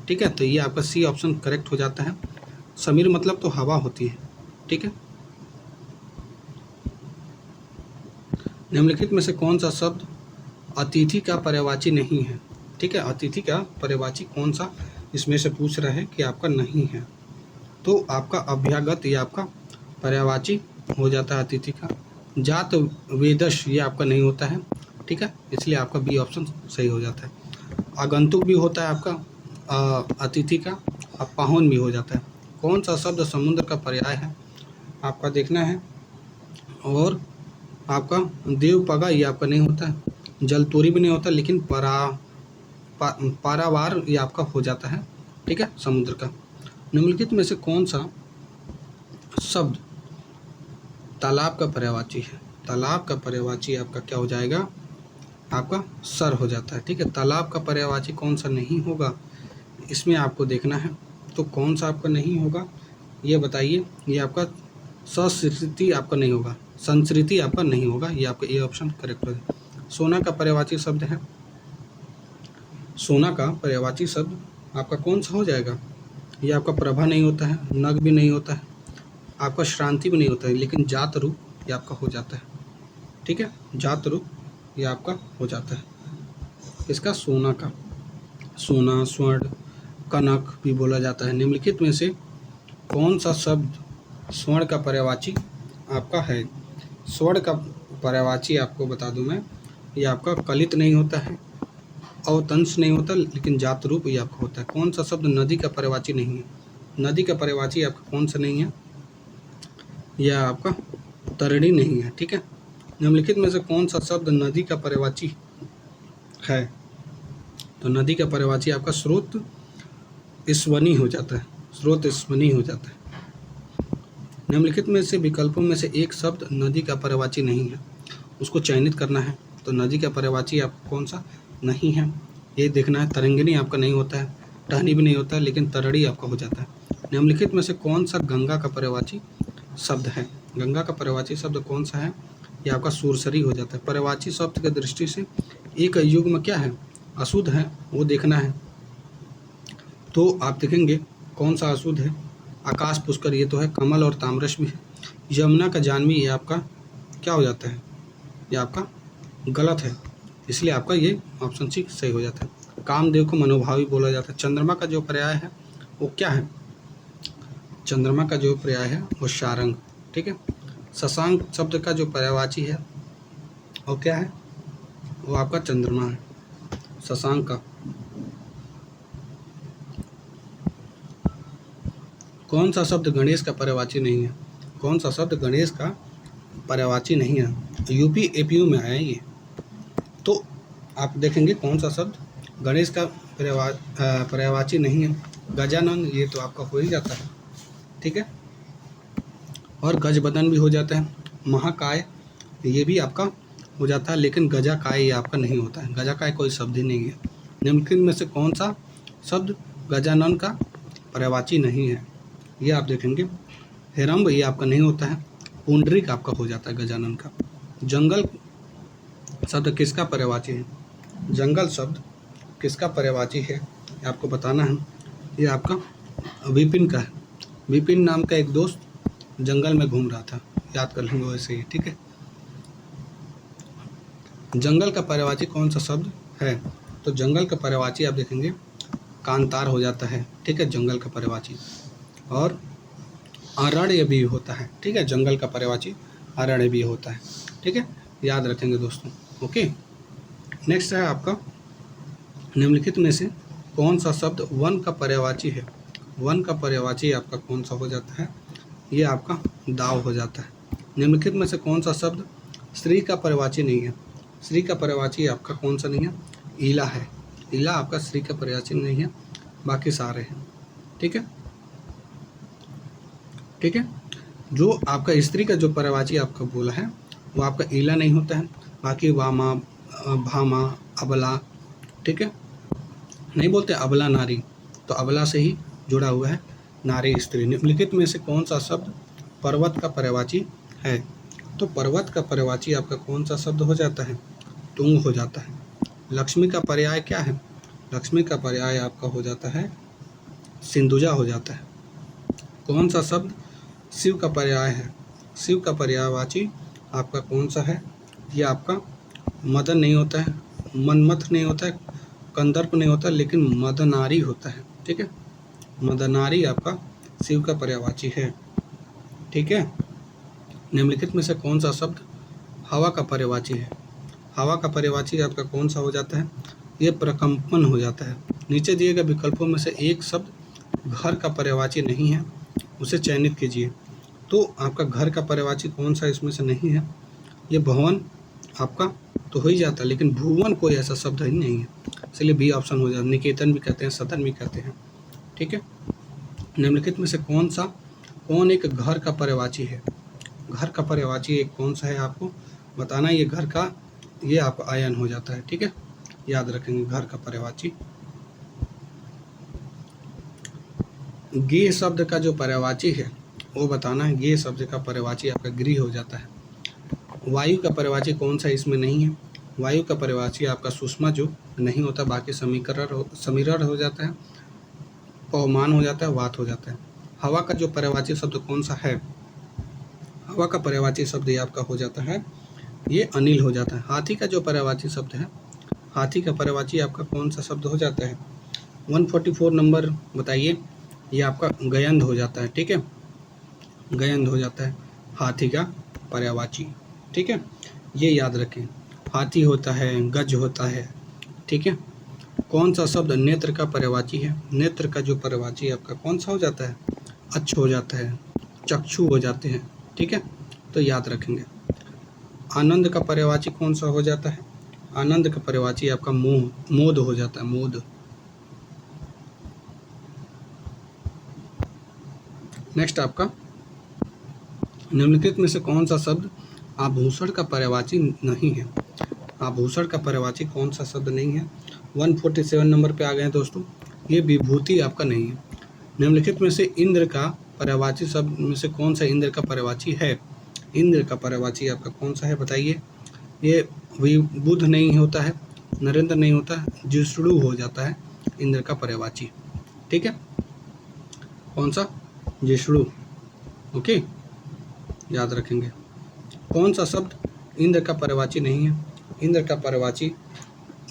ठीक है। तो ये आपका सी ऑप्शन करेक्ट हो जाता है। समीर मतलब तो हवा होती है। ठीक है। निम्नलिखित में से कौन सा शब्द अतिथि का पर्यायवाची नहीं है? ठीक है। अतिथि का पर्यायवाची कौन सा इसमें से पूछ रहा है कि आपका नहीं है? तो आपका अभ्यागत ये आपका पर्यायवाची हो जाता है अतिथि का। जात वेदश ये आपका नहीं होता है। ठीक है। इसलिए आपका बी ऑप्शन सही हो जाता है। आगंतुक भी होता है आपका अतिथि का, और पाहुन भी हो जाता है। कौन सा शब्द समुद्र का पर्याय है? आपका देखना है। और आपका देवपगा ये आपका नहीं होता है, जलतोरी भी नहीं होता, लेकिन पारावार ये आपका हो जाता है। ठीक है। समुद्र का। निम्नलिखित में से कौन सा शब्द तालाब का पर्यायवाची है? तालाब का पर्यायवाची आपका क्या हो जाएगा? आपका सर हो जाता है। ठीक है। तालाब का पर्यायवाची कौन सा नहीं होगा इसमें आपको देखना है। तो कौन सा आपका नहीं होगा ये बताइए। ये आपका संस्कृति आपका नहीं होगा, संस्कृति आपका नहीं होगा। ये आपका ए ऑप्शन करेक्ट हो जाएगा। सोना का पर्यायवाची शब्द है। सोना का पर्यायवाची शब्द आपका कौन सा हो जाएगा? ये आपका प्रभा नहीं होता है, नग भी नहीं होता है, आपका श्रांति भी नहीं होता है, लेकिन जात रूप ये आपका हो जाता है। ठीक है। जात रूप ये आपका हो जाता है इसका सोना का। सोना, स्वर्ण, कनक भी बोला जाता है। निम्नलिखित में से कौन सा शब्द स्वर्ण का पर्यायवाची आपका है? स्वर्ण का पर्यायवाची आपको बता दूं मैं, ये आपका कलित नहीं होता है, अवतंस नहीं होता, लेकिन जात रूप ये आपका होता है। कौन सा शब्द नदी का पर्यायवाची नहीं है? नदी का पर्यायवाची आपका कौन सा नहीं है? यह आपका तरणी नहीं है। ठीक है। निम्नलिखित में से कौन सा शब्द नदी का पर्यायवाची है? तो नदी का पर्यायवाची आपका स्रोत स्वनी हो जाता है। स्रोत स्वनी हो जाता है। निम्नलिखित में से विकल्पों में से एक शब्द नदी का पर्यायवाची नहीं है, उसको चयनित करना है। तो नदी का पर्यायवाची आपको कौन सा नहीं है ये देखना है। तरंगिणी आपका नहीं होता है, टहनी भी नहीं होता है, लेकिन तरड़ी आपका हो जाता है। निम्नलिखित में से कौन सा गंगा का पर्यायवाची शब्द है? गंगा का पर्यायवाची शब्द कौन सा है? ये आपका सुरसरी हो जाता है। पर्यायवाची शब्द की दृष्टि से एक युग्म क्या है? अशुद्ध है, वो देखना है। तो आप देखेंगे कौन सा अशुद्ध है। आकाश पुष्कर ये तो है, कमल और ताम्रश भी है। यमुना का जानवी ये आपका क्या हो जाता है? ये आपका गलत है, इसलिए आपका ये ऑप्शन सी सही हो जाता है। कामदेव को मनोभावी बोला जाता है। चंद्रमा का जो पर्याय है वो क्या है? चंद्रमा का जो पर्याय है वो शारंग। ठीक है। शशांक शब्द का जो पर्यायवाची है वो क्या है? वो आपका चंद्रमा है, शशांक का। कौन सा शब्द गणेश का पर्यायवाची नहीं है? कौन सा शब्द गणेश का पर्यायवाची नहीं है? यूपी एपीयू में आया ये। तो आप देखेंगे कौन सा शब्द गणेश का पर्यायवाची नहीं है। गजानन ये तो आपका हो ही जाता है, ठीक है। और गजबदन भी हो जाता है। महाकाय ये भी आपका हो जाता है, लेकिन गजाकाय ये आपका नहीं होता है। गजाकाय कोई शब्द ही नहीं है। निम्नलिखित में से कौन सा शब्द गजानन का पर्यायवाची नहीं है? ये आप देखेंगे। हेरम्ब ये आपका नहीं होता है। पुंडरीक आपका हो जाता है गजानन का। जंगल शब्द किसका पर्यायवाची है? जंगल शब्द किसका पर्यायवाची है ये आपको बताना है। ये आपका विपिन का है। विपिन नाम का एक दोस्त जंगल में घूम रहा था, याद कर लेंगे वैसे ही, ठीक है। जंगल का पर्यायवाची कौन सा शब्द है? तो जंगल का पर्यायवाची आप देखेंगे कांतार हो जाता है, ठीक है, जंगल का पर्यायवाची। और अरण्य भी होता है, ठीक है, जंगल का पर्यायवाची अरण्य भी होता है, ठीक है, याद रखेंगे दोस्तों। ओके, नेक्स्ट है आपका निम्नलिखित में से कौन सा शब्द वन का पर्यायवाची है? वन का पर्यायवाची आपका कौन सा हो जाता है? ये आपका दाव हो जाता है। निम्नलिखित में से कौन सा शब्द स्त्री का पर्यायवाची नहीं है? स्त्री का पर्यायवाची आपका कौन सा नहीं है? ईला है। ईला आपका स्त्री का पर्यायवाची नहीं है, बाकी सारे हैं, ठीक है, ठीक है। जो आपका स्त्री का जो पर्यायवाची आपका बोला है वो आपका ईला नहीं होता है, बाकी वामा, भामा, अबला, ठीक है, नहीं बोलते अबला नारी, तो अबला से ही जुड़ा हुआ है नारी स्त्री। निम्नलिखित में से कौन सा शब्द पर्वत का पर्यायवाची है? तो पर्वत का पर्यायवाची आपका कौन सा शब्द हो जाता है? तुंग हो जाता है। लक्ष्मी का पर्याय क्या है? लक्ष्मी का पर्याय आपका हो जाता है सिंधुजा हो जाता है। कौन सा शब्द शिव का पर्याय है? शिव का पर्यायवाची आपका कौन सा है? ये आपका मदन नहीं होता है, मनमथ नहीं होता है, कंदर्प नहीं होता, लेकिन मदनारी होता है, ठीक है। मदनारी आपका शिव का पर्यायवाची है, ठीक है। निम्नलिखित में से कौन सा शब्द हवा का पर्यायवाची है? हवा का पर्यायवाची आपका कौन सा हो जाता है? ये प्रकंपन हो जाता है। नीचे दिए गए विकल्पों में से एक शब्द घर का पर्यायवाची नहीं है, उसे चयनित कीजिए। तो आपका घर का पर्यायवाची कौन सा इसमें से नहीं है? ये भवन आपका तो हो ही जाता है, लेकिन भुवन कोई ऐसा शब्द ही नहीं है, इसलिए बी ऑप्शन हो जाता है। निकेतन भी कहते हैं, सदन भी कहते हैं, ठीक है। निम्नलिखित में से कौन एक घर का पर्यायवाची है? घर का पर्यायवाची एक कौन सा है आपको बताना। ये घर का ये आप आयन हो जाता है, ठीक है, याद रखेंगे घर का पर्यायवाची। गे शब्द का जो पर्यायवाची है वो बताना है। गे शब्द का पर्यायवाची आपका गृह हो जाता है। वायु का पर्यायवाची कौन सा इसमें नहीं है? वायु का पर्यायवाची आपका सुषमा जो नहीं होता, बाकी समीरण हो जाता है, पवमान हो जाता है, वात हो जाता है। हवा का जो पर्यायवाची शब्द कौन सा है? हवा का पर्यायवाची शब्द ये आपका हो जाता है, ये अनिल हो जाता है। हाथी का जो पर्यायवाची शब्द है, हाथी का पर्यायवाची आपका कौन सा शब्द हो जाता है? 144 नंबर बताइए। ये आपका गयंध हो जाता है, ठीक है, गयंध हो जाता है हाथी का पर्यायवाची, ठीक है, ये याद रखें। हाथी होता है, गज होता है, ठीक है। कौन सा शब्द नेत्र का पर्यायवाची है? नेत्र का जो पर्यायवाची आपका कौन सा हो जाता है? अच्छ हो जाता है, चक्षु हो जाते हैं, ठीक है, तो याद रखेंगे। आनंद का पर्यायवाची कौन सा हो जाता है? आनंद का पर्यायवाची आपका मोद हो जाता है, मोद। नेक्स्ट आपका निम्नलिखित में से कौन सा शब्द आभूषण का पर्यायवाची नहीं है? आभूषण का पर्यायवाची कौन सा शब्द नहीं है? 147 नंबर पे आ गए हैं दोस्तों। ये विभूति आपका नहीं है। निम्नलिखित में से इंद्र का पर्यायवाची शब्द में से कौन सा इंद्र का पर्यायवाची है? इंद्र का पर्यायवाची आपका कौन सा है बताइए। ये बुध नहीं होता है, नरेंद्र नहीं होता है, जिष्णु हो जाता है इंद्र का पर्यायवाची, ठीक है, कौन सा? जिष्णु, ओके, याद रखेंगे। कौन सा शब्द इंद्र का पर्यायवाची नहीं है? इंद्र का पर्यायवाची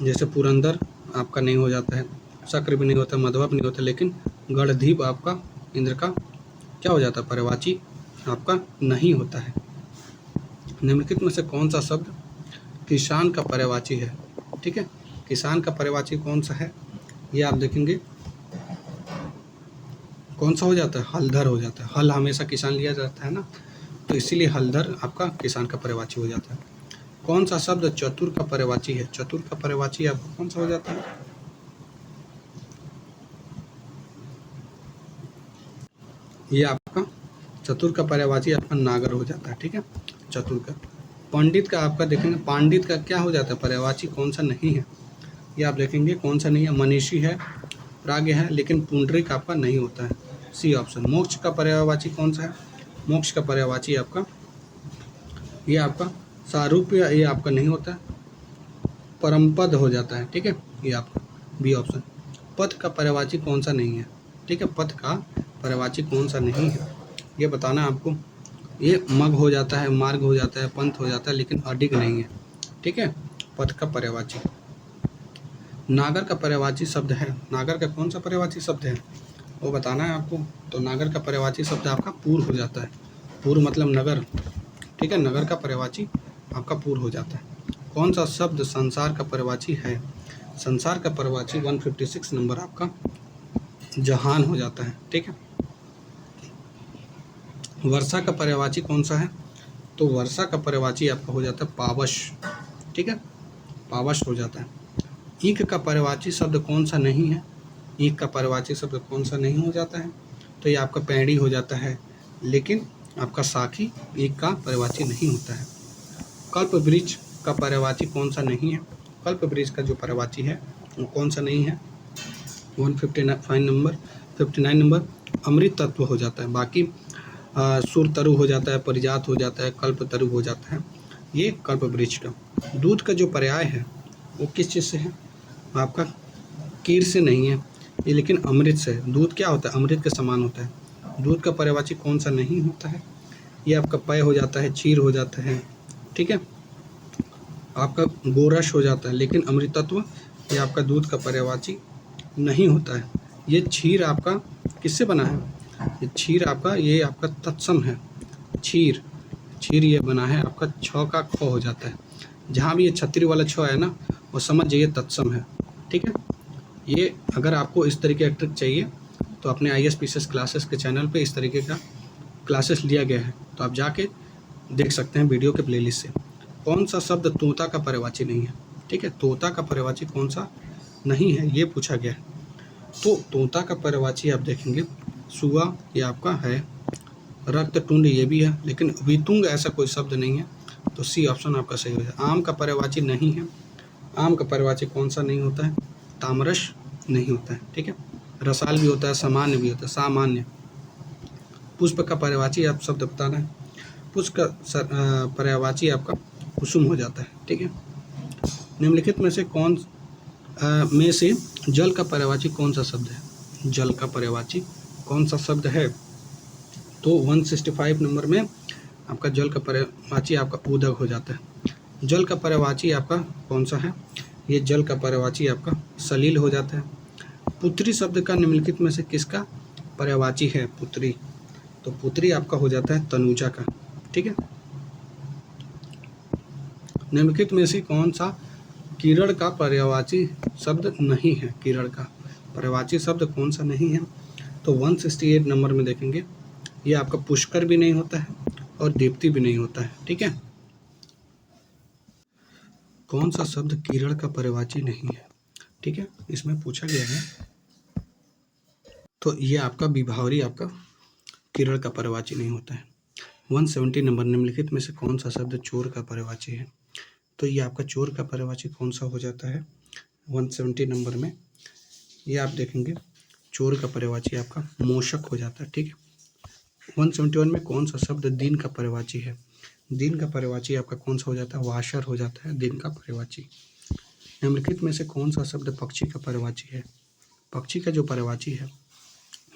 जैसे पुरंदर आपका नहीं हो जाता है, शक्र भी नहीं होता, मधवा भी नहीं होता, लेकिन गढ़धीप आपका इंद्र का क्या हो जाता है? पर्यायवाची आपका नहीं होता है। निम्नलिखित में से कौन सा शब्द किसान का पर्यायवाची है? ठीक है, किसान का पर्यायवाची कौन सा है ये आप देखेंगे कौन सा हो जाता है? हलधर हो जाता है। हल हमेशा किसान लिया जाता है ना, तो इसीलिए हलधर आपका किसान का पर्यायवाची हो जाता है। कौन सा शब्द चतुर का पर्यायवाची है? चतुर का पर्यायवाची आपका कौन सा हो जाता है? ये आपका चतुर का पर्यायवाची आपका नागर हो जाता है, ठीक है, चतुर का। पंडित का आपका देखेंगे, पांडित का क्या हो जाता है, पर्यायवाची कौन सा नहीं है, ये आप देखेंगे कौन सा नहीं है, मनीषी है, प्राज्ञ है, लेकिन पुंडरीक आपका नहीं होता है, सी ऑप्शन। मोक्ष का पर्यायवाची कौन सा है, मोक्ष का पर्यायवाची आपका ये आपका सारूप्य, ये आपका नहीं होता है, परमपद हो जाता है, ठीक है, ये आपका बी ऑप्शन। पथ का पर्यायवाची कौन सा नहीं है, ठीक है, पथ का पर्यायवाची कौन सा नहीं है ये बताना है आपको। ये मग हो जाता है, मार्ग हो जाता है, पंथ हो जाता है, लेकिन अडिग नहीं है, ठीक है, पथ का पर्यायवाची। नागर का पर्यायवाची शब्द है, नागर का कौन सा पर्यायवाची शब्द है वो बताना है आपको। तो नागर का पर्यायवाची शब्द आपका पूर्व हो जाता है, पूर्व मतलब नगर, ठीक है, नगर का पर्यायवाची आपका पूर्व हो जाता है। कौन सा शब्द संसार का पर्यायवाची है, संसार का पर्यायवाची 156 नंबर आपका जहान हो जाता है, ठीक है। वर्षा का पर्यायवाची कौन सा है, तो वर्षा का पर्यायवाची आपका हो जाता है पावश, ठीक है, पावश हो जाता है। ईख का पर्यायवाची शब्द कौन सा नहीं है, ईख का पर्यायवाची शब्द कौन सा नहीं हो जाता है, तो ये आपका पैड़ी हो जाता है, लेकिन आपका साखी ईख का पर्यायवाची नहीं होता है। कल्प वृक्ष का पर्यायवाची कौन सा नहीं है, कल्प वृक्ष का जो पर्यायवाची है वो कौन सा नहीं है, 59 नंबर अमृत तत्व हो जाता है। बाकी सुर तरु हो जाता है, परिजात हो जाता है, कल्प तरु हो जाता है, ये कल्प वृक्ष का। दूध का जो पर्याय है वो किस चीज़ से है, आपका कीर से नहीं है ये, लेकिन अमृत से है। दूध क्या होता है, अमृत के समान होता है। दूध का पर्यायवाची कौन सा नहीं होता है, ये आपका पय हो जाता है, क्षीर हो जाता है, ठीक है, आपका गोरस हो जाता है, लेकिन अमृतत्व ये आपका दूध का पर्यायवाची नहीं होता है। ये क्षीर आपका किससे बना है, ये क्षीर आपका ये आपका तत्सम है, क्षीर, क्षीर ये बना है आपका छ का ख हो जाता है। जहाँ भी ये छतरी वाला छ है ना वो समझ जाइए तत्सम है, ठीक है। ये अगर आपको इस तरीके का ट्रिक चाहिए तो अपने IAS क्लासेस के चैनल पे इस तरीके का क्लासेस लिया गया है, तो आप जाके देख सकते हैं वीडियो के प्लेलिस्ट से। कौन सा शब्द तोता का पर्यायवाची नहीं है, ठीक है, तोता का पर्यायवाची कौन सा नहीं है ये पूछा गया है। तो तोता का पर्यायवाची आप देखेंगे सुआ ये आपका है, रक्तटुंड ये भी है, लेकिन वितुंग ऐसा कोई शब्द नहीं है, तो सी ऑप्शन आपका सही हो जाए। आम का पर्यायवाची नहीं है, आम का पर्यायवाची कौन सा नहीं होता है, तामरस नहीं होता है, ठीक है, रसाल भी होता है, सामान्य भी होता है, सामान्य। पुष्प का पर्यायवाची आप शब्द बताना है, पुष्प का पर्यायवाची आपका कुसुम हो जाता है, ठीक है। निम्नलिखित में से में से जल का पर्यायवाची कौन सा शब्द है, जल का पर्यायवाची कौन सा शब्द है, तो 165 नंबर में आपका जल का पर्यायवाची आपका उदक हो जाता है। जल का पर्यायवाची आपका कौन सा है, ये जल का पर्यायवाची आपका सलील हो जाता है। पुत्री शब्द का निम्नलिखित में से किसका पर्यायवाची है, पुत्री, तो पुत्री आपका हो जाता है तनुजा का, ठीक है। निम्नलिखित में से कौन सा किरण का पर्यायवाची शब्द नहीं है, किरण का पर्यायवाची शब्द कौन सा नहीं है, तो 168 नंबर में देखेंगे ये आपका पुष्कर भी नहीं होता है और दीप्ति भी नहीं होता है, ठीक है। कौन सा शब्द किरण का पर्यायवाची नहीं है, ठीक है, इसमें पूछा गया है, तो ये आपका विभावरी आपका किरण का पर्यायवाची नहीं होता है। 170 नंबर निम्नलिखित में से कौन सा शब्द चोर का पर्यायवाची है, तो ये आपका चोर का पर्यायवाची कौन सा हो जाता है 170 नंबर में, ये आप देखेंगे चोर का पर्यायवाची आपका मोशक हो जाता है, ठीक है। 171 में कौन सा शब्द दिन का पर्यायवाची है, दिन का पर्यायवाची आपका कौन सा हो जाता है, वाशर हो जाता है दिन का पर्यायवाची। निम्नलिखित में से कौन सा शब्द पक्षी का पर्यायवाची है, पक्षी का जो पर्यायवाची है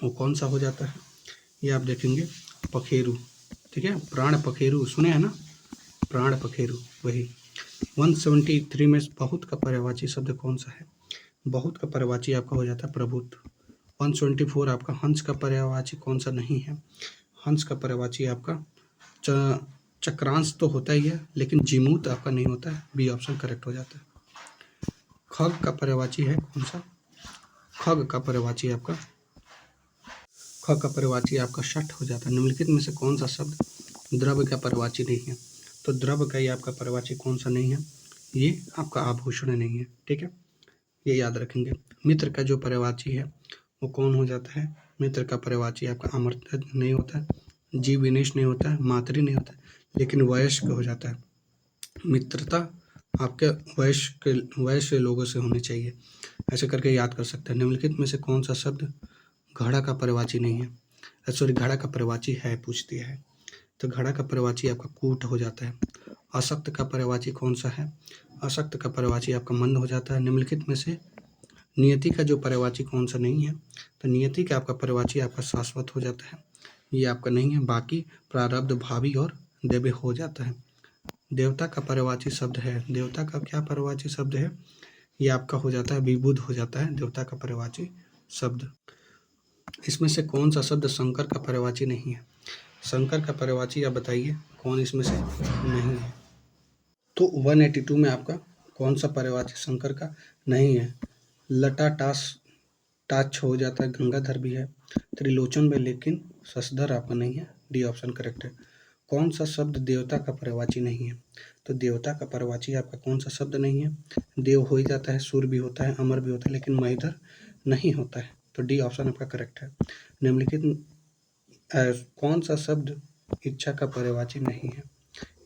वो कौन सा हो जाता है, ये आप देखेंगे पखेरु, ठीक है, प्राण पखेरु सुने हैं ना, प्राण पखेरु वही। 173 में बहुत का पर्यायवाची शब्द कौन सा है, बहुत का पर्यायवाची आपका हो जाता है प्रभुत्व। 174 आपका हंस का पर्यायवाची कौन सा नहीं है, हंस का पर्यायवाची आपका चक्रांश तो होता ही है, लेकिन जीमूत आपका नहीं होता है, बी ऑप्शन करेक्ट हो जाता है। खग का पर्यायवाची है कौन सा, खग का पर्यायवाची आपका खग का पर्यायवाची आपका षट हो जाता है। निम्नलिखित में से कौन सा शब्द द्रव्य का पर्यायवाची नहीं है, तो द्रव्य का ये आपका पर्यायवाची कौन सा नहीं है, ये आपका आभूषण नहीं है, ठीक है, ये याद रखेंगे। मित्र का जो पर्यायवाची है वो कौन हो जाता है, मित्र का पर्यायवाची आपका अमर्त्य नहीं होता है, जीव विनेश नहीं होता है, मातृ नहीं होता है, लेकिन वयस्क हो जाता है। मित्रता आपके वयस्क लोगों से होनी चाहिए। ऐसे करके याद कर सकते हैं। निम्नलिखित में से कौन सा शब्द घड़ा का पर्यायवाची नहीं है? सॉरी, घड़ा का पर्यायवाची है पूछती है। तो घड़ा का पर्यायवाची आपका कूट हो जाता है। अशक्त का पर्यायवाची कौन सा है? अशक्त का पर्यायवाची आपका मंद हो जाता है। निम्नलिखित में से नियति का जो पर्यायवाची कौन सा नहीं है? तो नियति का आपका पर्यायवाची आपका शाश्वत हो जाता है, ये आपका नहीं है। बाकी प्रारब्ध, भावी और देव्य हो जाता है। देवता का पर्यायवाची शब्द है, देवता का क्या पर्यायवाची शब्द है? ये आपका हो जाता है विबुध हो जाता है देवता का पर्यायवाची शब्द। इसमें से कौन सा शब्द शंकर का पर्यायवाची नहीं है? शंकर का पर्यायवाची आप बताइए कौन इसमें से नहीं है? तो 182 में आपका कौन सा पर्यायवाची शंकर का नहीं है? लटा टाच हो जाता है, गंगाधर भी है, त्रिलोचन में, लेकिन शशधर आपका नहीं है। डी ऑप्शन करेक्ट है। कौन सा शब्द देवता का पर्यायवाची नहीं है? तो देवता का पर्यायवाची आपका कौन सा शब्द नहीं है? देव हो ही जाता है, सूर भी होता है, अमर भी होता है, लेकिन महिधर नहीं होता है। तो डी ऑप्शन आपका करेक्ट है। निम्नलिखित कौन सा शब्द इच्छा का पर्यायवाची नहीं है?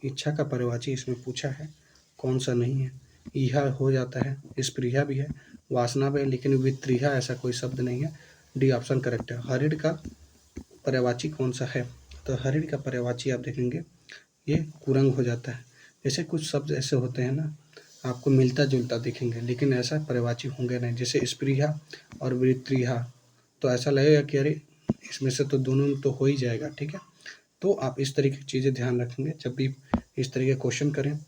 इच्छा का पर्यायवाची इसमें पूछा है, कौन सा नहीं है? इहा हो जाता है, स्पृहा भी है, वासना भी है, लेकिन वित्रिहा ऐसा कोई शब्द नहीं है। डी ऑप्शन करेक्ट है। हरिण का पर्यायवाची कौन सा है? तो हरिण का पर्यायवाची आप देखेंगे ये कुरंग हो जाता है। जैसे कुछ शब्द ऐसे होते हैं ना, आपको मिलता जुलता दिखेंगे, लेकिन ऐसा पर्यायवाची होंगे नहीं। जैसे स्पृहा और वित्रिहा, तो ऐसा लगेगा कि अरे इसमें से तो दोनों तो हो ही जाएगा। ठीक है, तो आप इस तरीके की चीज़ें ध्यान रखेंगे जब भी इस तरीके के क्वेश्चन करें,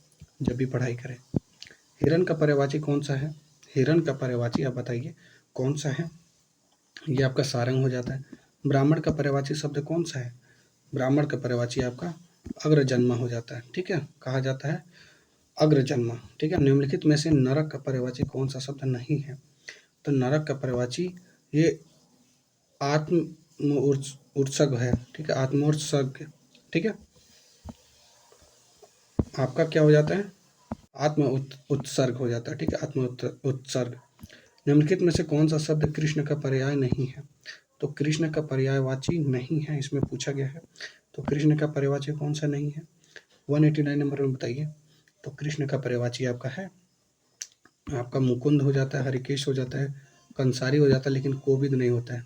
जब भी पढ़ाई करें। हिरण का पर्यायवाची कौन सा है? हिरण का पर्यायवाची आप बताइए कौन सा है? ये आपका सारंग हो जाता है। ब्राह्मण का पर्यायवाची शब्द कौन सा है? ब्राह्मण का पर्यायवाची आपका अग्रजन्मा हो जाता है। ठीक है, कहा जाता है अग्रजन्मा। ठीक है, निम्नलिखित में से नरक का पर्यायवाची कौन सा शब्द नहीं है? तो नरक का पर्यायवाची ये आत्म उत्सर्ग है। ठीक है, आत्मोत्सर्ग। ठीक है, आपका क्या हो जाता है? आत्म उत्सर्ग हो जाता है। ठीक है, आत्म उत्सर्ग। निम्नलिखित में से कौन सा शब्द कृष्ण का पर्याय नहीं है? तो कृष्ण का पर्यायवाची नहीं है, इसमें पूछा गया है। तो कृष्ण का पर्यायवाची कौन सा नहीं है? 189 नंबर में बताइए। तो कृष्ण का पर्यायवाची आपका है, आपका मुकुंद हो जाता है, हरिकेश हो जाता है, कंसारी हो जाता है, लेकिन कोविद नहीं होता है।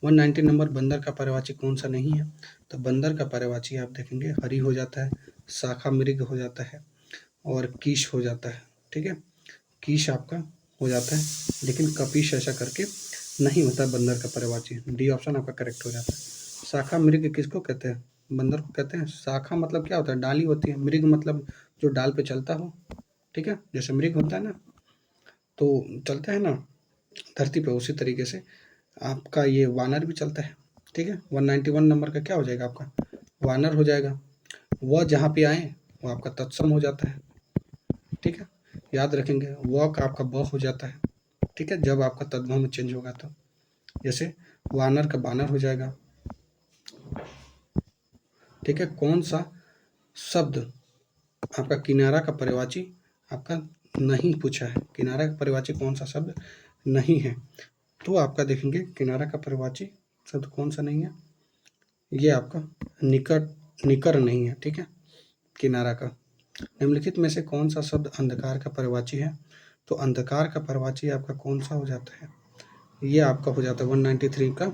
190 नंबर बंदर का पर्यायवाची कौन सा नहीं है? तो बंदर का पर्यायवाची आप देखेंगे हरि हो जाता है, शाखा मृग हो जाता है और कीश हो जाता है। ठीक है, कीश आपका हो जाता है, लेकिन कपीश ऐसा करके नहीं होता बंदर का पर्यायवाची। डी ऑप्शन आपका करेक्ट हो जाता है। शाखा मृग किसको कहते हैं? बंदर को कहते हैं। शाखा मतलब क्या होता है? डाली होती है। मृग मतलब जो डाल पे चलता हो। ठीक है, जैसे मृग होता है ना, तो चलता है ना धरती पे, उसी तरीके से आपका ये वानर भी चलता है। ठीक है, 191 नंबर का क्या हो जाएगा आपका? वानर हो जाएगा। वह जहाँ पे आए वो आपका तत्सम हो जाता है। ठीक है, याद रखेंगे, वह का आपका ब हो जाता है। ठीक है, जब आपका तद्भव में चेंज होगा तो, जैसे वानर का बानर हो जाएगा। ठीक है, कौन सा शब्द आपका किनारा का पर्यायवाची आपका नहीं पूछा है? किनारा का पर्यायवाची कौन सा शब्द नहीं है? तो आपका देखेंगे किनारा का पर्यायवाची शब्द कौन सा नहीं है? ये आपका निकर नहीं है। ठीक है, किनारा का। निम्नलिखित में से कौन सा शब्द अंधकार का पर्यायवाची है? तो अंधकार का पर्यायवाची आपका कौन सा हो जाता है? ये आपका हो जाता है 193 का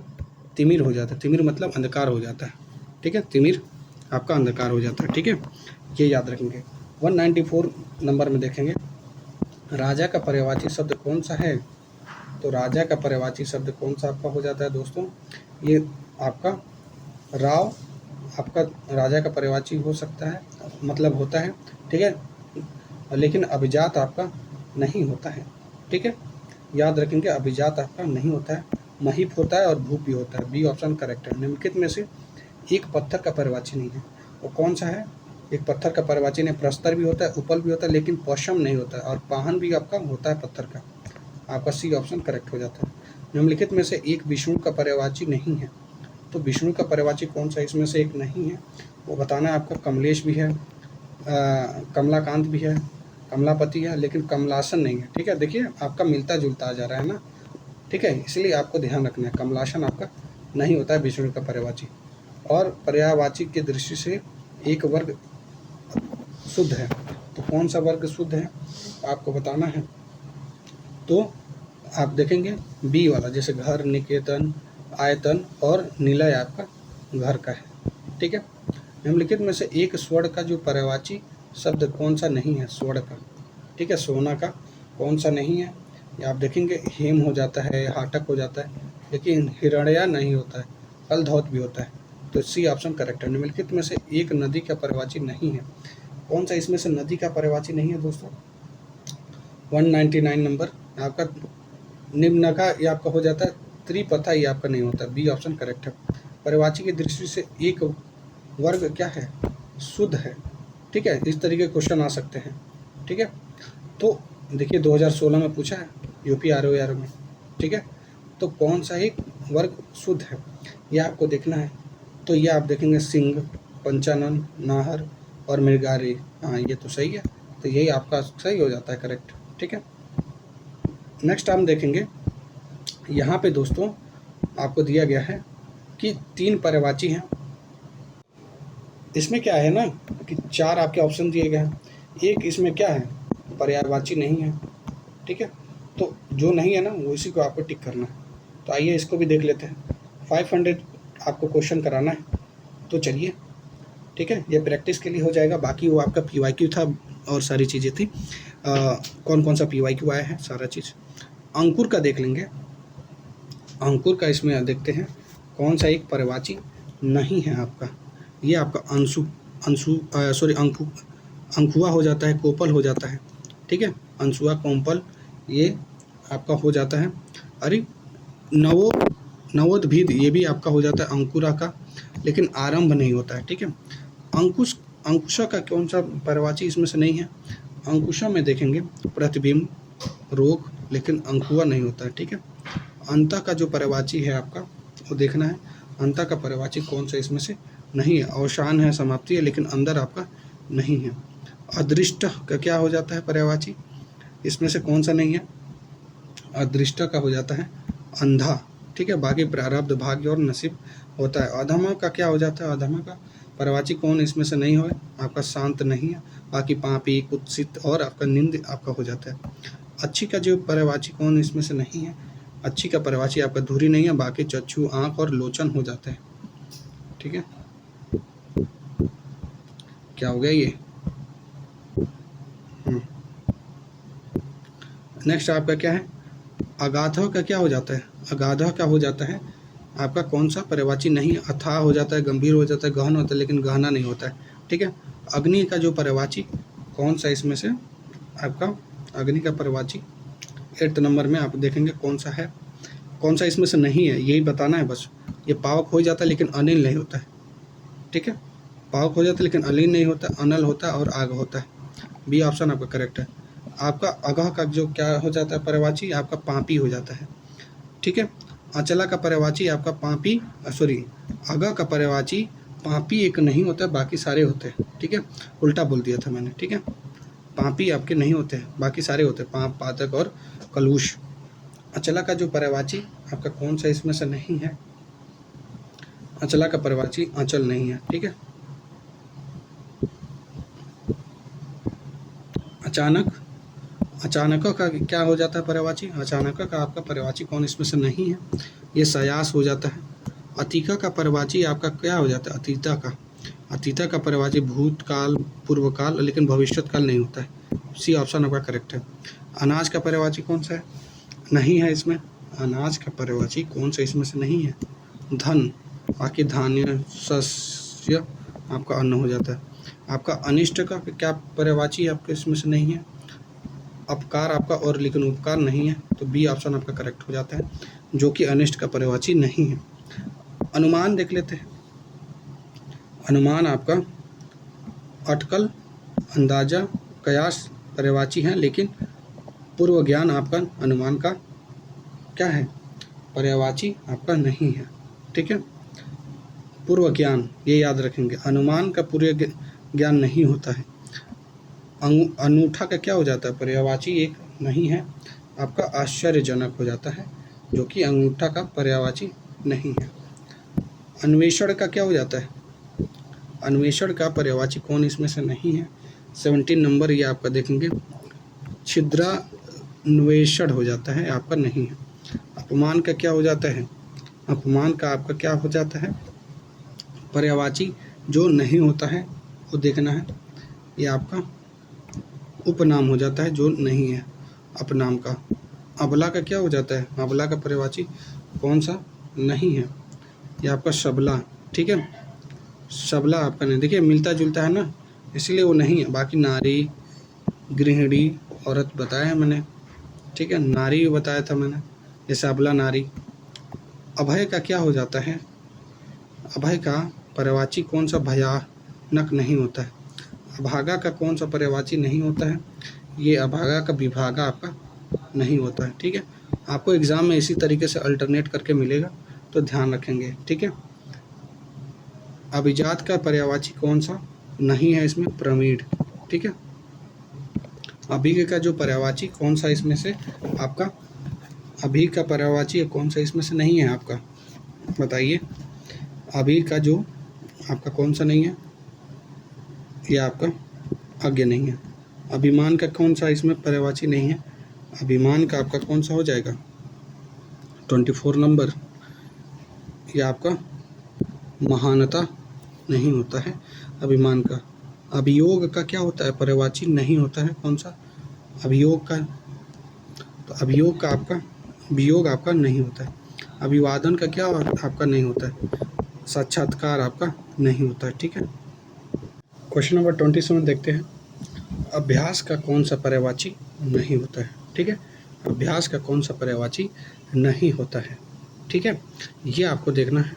तिमिर हो जाता है। तिमिर मतलब अंधकार हो जाता है। ठीक है, तिमिर आपका अंधकार हो जाता है। ठीक है, ये याद रखेंगे। 194 नंबर में देखेंगे राजा का पर्यायवाची शब्द कौन सा है? तो राजा का पर्यायवाची शब्द कौन सा आपका हो जाता है दोस्तों? ये आपका राव आपका राजा का पर्यायवाची हो सकता है, मतलब होता है। ठीक है, लेकिन अभिजात आपका नहीं होता है। ठीक है, याद रखेंगे अभिजात आपका नहीं होता है। महीप होता है और भूप भी होता है। बी ऑप्शन करेक्ट है। निम्नलिखित में से एक पत्थर का पर्यायवाची नहीं है, वो कौन सा है? एक पत्थर का पर्यायवाची नहीं, प्रस्तर भी होता है, उपल भी होता है, लेकिन पशम नहीं होता है, और पाहन भी आपका होता है पत्थर का। आपका सी ऑप्शन करेक्ट हो जाता है। निम्नलिखित में से एक विष्णु का पर्यायवाची नहीं है। तो विष्णु का पर्यायवाची कौन सा इसमें से एक नहीं है? वो बताना है आपका। कमलेश भी है, कमलाकांत भी है, कमलापति है, लेकिन कमलासन नहीं है। ठीक है, देखिए आपका मिलता जुलता आ जा रहा है ना। ठीक है, इसलिए आपको ध्यान रखना है, कमलासन आपका नहीं होता है विष्णु का पर्यायवाची। और पर्यायवाची की दृष्टि से एक वर्ग शुद्ध है, तो कौन सा वर्ग शुद्ध है आपको बताना है। तो आप देखेंगे बी वाला, जैसे घर, निकेतन, आयतन और निलय आपका घर का है। ठीक है, निम्नलिखित में से एक स्वर्ण का जो पर्यायवाची शब्द कौन सा नहीं है स्वर्ण का। ठीक है, सोना का कौन सा नहीं है, ये आप देखेंगे हेम हो जाता है, हाटक हो जाता है, लेकिन हिरण्या नहीं होता है, अलधौत भी होता है। तो सी ऑप्शन करेक्ट है। निम्नलिखित में से एक नदी का पर्यायवाची नहीं है, कौन सा इसमें से नदी का पर्यायवाची नहीं है दोस्तों। 199 नंबर आपका निम्न का ये आपका हो जाता है त्रिपथा, ये आपका नहीं होता, बी ऑप्शन करेक्ट है। पर्यायवाची की दृष्टि से एक वर्ग क्या है, शुद्ध है। ठीक है, इस तरीके के क्वेश्चन आ सकते हैं। ठीक है, तो देखिए 2016 में पूछा है यूपी ROR में। ठीक है, तो कौन सा एक वर्ग शुद्ध है ये आपको देखना है। तो ये आप देखेंगे सिंह, पंचानन, नाहर और मृगारी। हाँ, ये तो सही है, तो यही आपका सही हो जाता है, करेक्ट। ठीक है, नेक्स्ट हम देखेंगे यहाँ पे दोस्तों आपको दिया गया है कि 3 पर्यायवाची हैं। इसमें क्या है ना कि 4 आपके ऑप्शन दिए गए हैं, एक इसमें क्या है पर्यायवाची नहीं है। ठीक है, तो जो नहीं है ना वो इसी को आपको टिक करना है। तो आइए इसको भी देख लेते हैं। 500 आपको क्वेश्चन कराना है, तो चलिए। ठीक है, ये प्रैक्टिस के लिए हो जाएगा, बाकी वो आपका PYQ था और सारी चीज़ें थी। कौन कौन सा PYQ आया है सारा चीज़। अंकुर का देख लेंगे, अंकुर का इसमें देखते हैं कौन सा एक पर्यायवाची नहीं है आपका। ये आपका अंकुआ हो जाता है, कोपल हो जाता है। ठीक है, अंशुआ, कोम्पल ये आपका हो जाता है। अरे नवोद्भिद ये भी आपका हो जाता है अंकुरा का, लेकिन आरंभ नहीं होता है। ठीक है, अंकुशा का कौन सा पर्यायवाची इसमें से नहीं है। अंकुशा में देखेंगे प्रतिबिंब, रोग, लेकिन अंकुआ नहीं होता है। ठीक है, अंता का जो पर्यायवाची है आपका वो देखना है, अंता का पर्यायवाची कौन सा इसमें से नहीं है। अवसान है, समाप्ति है, लेकिन अंदर आपका नहीं है। अदृष्ट का क्या हो जाता है पर्यायवाची, इसमें से कौन सा नहीं है। अदृष्ट का हो जाता है अंधा। ठीक है, बाकी प्रारब्ध, भाग्य और नसीब होता है। अधमा का क्या हो जाता है, अधमा का पर्यायवाची कौन इसमें से नहीं हो, आपका शांत नहीं है। बाकी पापी, कुत्सित और आपका निंद आपका हो जाता है। अच्छी का जो पर्यायवाची कौन इसमें से नहीं है, अच्छी का पर्यायवाची आपका धुरी नहीं है, बाकी चक्षु, आँख और लोचन हो जाते हैं। ठीक है, क्या हो गया ये। नेक्स्ट आपका क्या है, अगाधव का क्या हो जाता है, अगाधव का हो जाता है आपका कौन सा पर्यायवाची नहीं। अथाह हो जाता है, गंभीर हो जाता है, गहन होता है, लेकिन गहना नहीं होता है। ठीक है, अग्नि का जो पर्यायवाची कौन सा इसमें से आपका, अग्नि का पर्यायवाची 8 नंबर में आप देखेंगे कौन सा है, कौन सा इसमें से नहीं है, यही बताना है बस। ये पावक हो जाता है लेकिन अनिल नहीं होता है। ठीक है, पावक हो जाता है लेकिन अनिल नहीं होता, अनल होता है और आग होता है। बी ऑप्शन आपका करेक्ट है। आपका अगह का जो क्या हो जाता है पर्यायवाची, आपका पापी हो जाता है। ठीक है, अचला का पर्यायवाची आपका पापी, अगह का पर्यायवाची पापी एक नहीं होता, बाकी सारे होते हैं। ठीक है, उल्टा बोल दिया था मैंने। ठीक है, पापी आपके नहीं होते हैं, बाकी सारे होते हैं, पाप, पातक और कलुष। अचला का जो पर्यायवाची आपका कौन सा इसमें से नहीं है, अचला का पर्यायवाची अचल नहीं है। ठीक है, अचानक का क्या हो जाता है पर्यायवाची, अचानक का आपका पर्यायवाची कौन इसमें से नहीं है, ये सयास हो जाता है। अतीका का पर्यायवाची आपका क्या हो जाता है, अतीता का पर्यायवाची भूतकाल, पूर्वकाल, लेकिन भविष्यत काल नहीं होता है। सी ऑप्शन आपका करेक्ट है। अनाज का पर्यायवाची कौन सा है, नहीं है इसमें। अनाज का पर्यायवाची कौन सा इसमें से नहीं है, धन, बाकी धान्य, शस्य आपका अन्न हो जाता है। आपका अनिष्ट का क्या पर्यायवाची आपके इसमें से नहीं है, अपकार आपका और, लेकिन उपकार नहीं है, तो बी ऑप्शन आपका करेक्ट हो जाता है, जो कि अनिष्ट का पर्यायवाची नहीं है। अनुमान देख लेते हैं। अनुमान आपका अटकल, अंदाजा, कयास पर्यायवाची हैं, लेकिन पूर्व ज्ञान आपका अनुमान का क्या है, पर्यायवाची आपका नहीं है। ठीक है, पूर्व ज्ञान ये याद रखेंगे, अनुमान का पूर्व ज्ञान नहीं होता है। अनूठा का क्या हो जाता है, पर्यायवाची एक नहीं है, आपका आश्चर्यजनक हो जाता है, जो कि अंगूठा का पर्यायवाची नहीं है। अन्वेषण का क्या हो जाता है? अन्वेषण का पर्यायवाची कौन इसमें से नहीं है? 17 नंबर ये आपका देखेंगे छिद्रान्वेषण हो जाता है, आपका नहीं है। अपमान का क्या हो जाता है? अपमान का आपका क्या हो जाता है? पर्यायवाची जो नहीं होता है वो देखना है। ये आपका उपनाम हो जाता है जो नहीं है अपनाम का। अबला का क्या हो जाता है? अबला का पर्यायवाची कौन सा नहीं है? ये आपका सबला, ठीक है। सबला आपका नहीं, देखिए मिलता जुलता है ना, इसीलिए वो नहीं है। बाकी नारी, गृहिणी, औरत बताया है मैंने, ठीक है। नारी भी बताया था मैंने, जैसे अबला नारी। अभय का क्या हो जाता है? अभय का पर्यायवाची कौन सा भयानक नहीं होता है? अभागा का कौन सा पर्यायवाची नहीं होता है? ये अभागा का विभागा आपका नहीं होता है, ठीक है। आपको एग्जाम में इसी तरीके से अल्टरनेट करके मिलेगा, तो ध्यान रखेंगे, ठीक है। अभिजात का पर्यायवाची कौन सा नहीं है इसमें? प्रवीण, ठीक है। अभिज्ञ का जो पर्यायवाची कौन सा इसमें से आपका, अभी का पर्यायवाची कौन सा इसमें से नहीं है आपका? बताइए। अभी का जो आपका कौन सा नहीं है? ये आपका अज्ञ नहीं है। अभिमान का कौन सा इसमें पर्यायवाची नहीं है? अभिमान का आपका कौन सा हो जाएगा? 24 नंबर, ये आपका महानता नहीं होता है अभिमान का। अभियोग का क्या होता है? पर्यायवाची नहीं होता है, कौन सा? अभियोग का, तो अभियोग का आपका वियोग आपका नहीं होता है। अभिवादन का क्या आपका नहीं होता है? साक्षात्कार आपका नहीं होता है, ठीक है। क्वेश्चन नंबर 27 देखते हैं। अभ्यास का कौन सा पर्यायवाची नहीं होता है? ठीक है, अभ्यास का कौन सा पर्यायवाची नहीं होता है, ठीक है, ये आपको देखना है।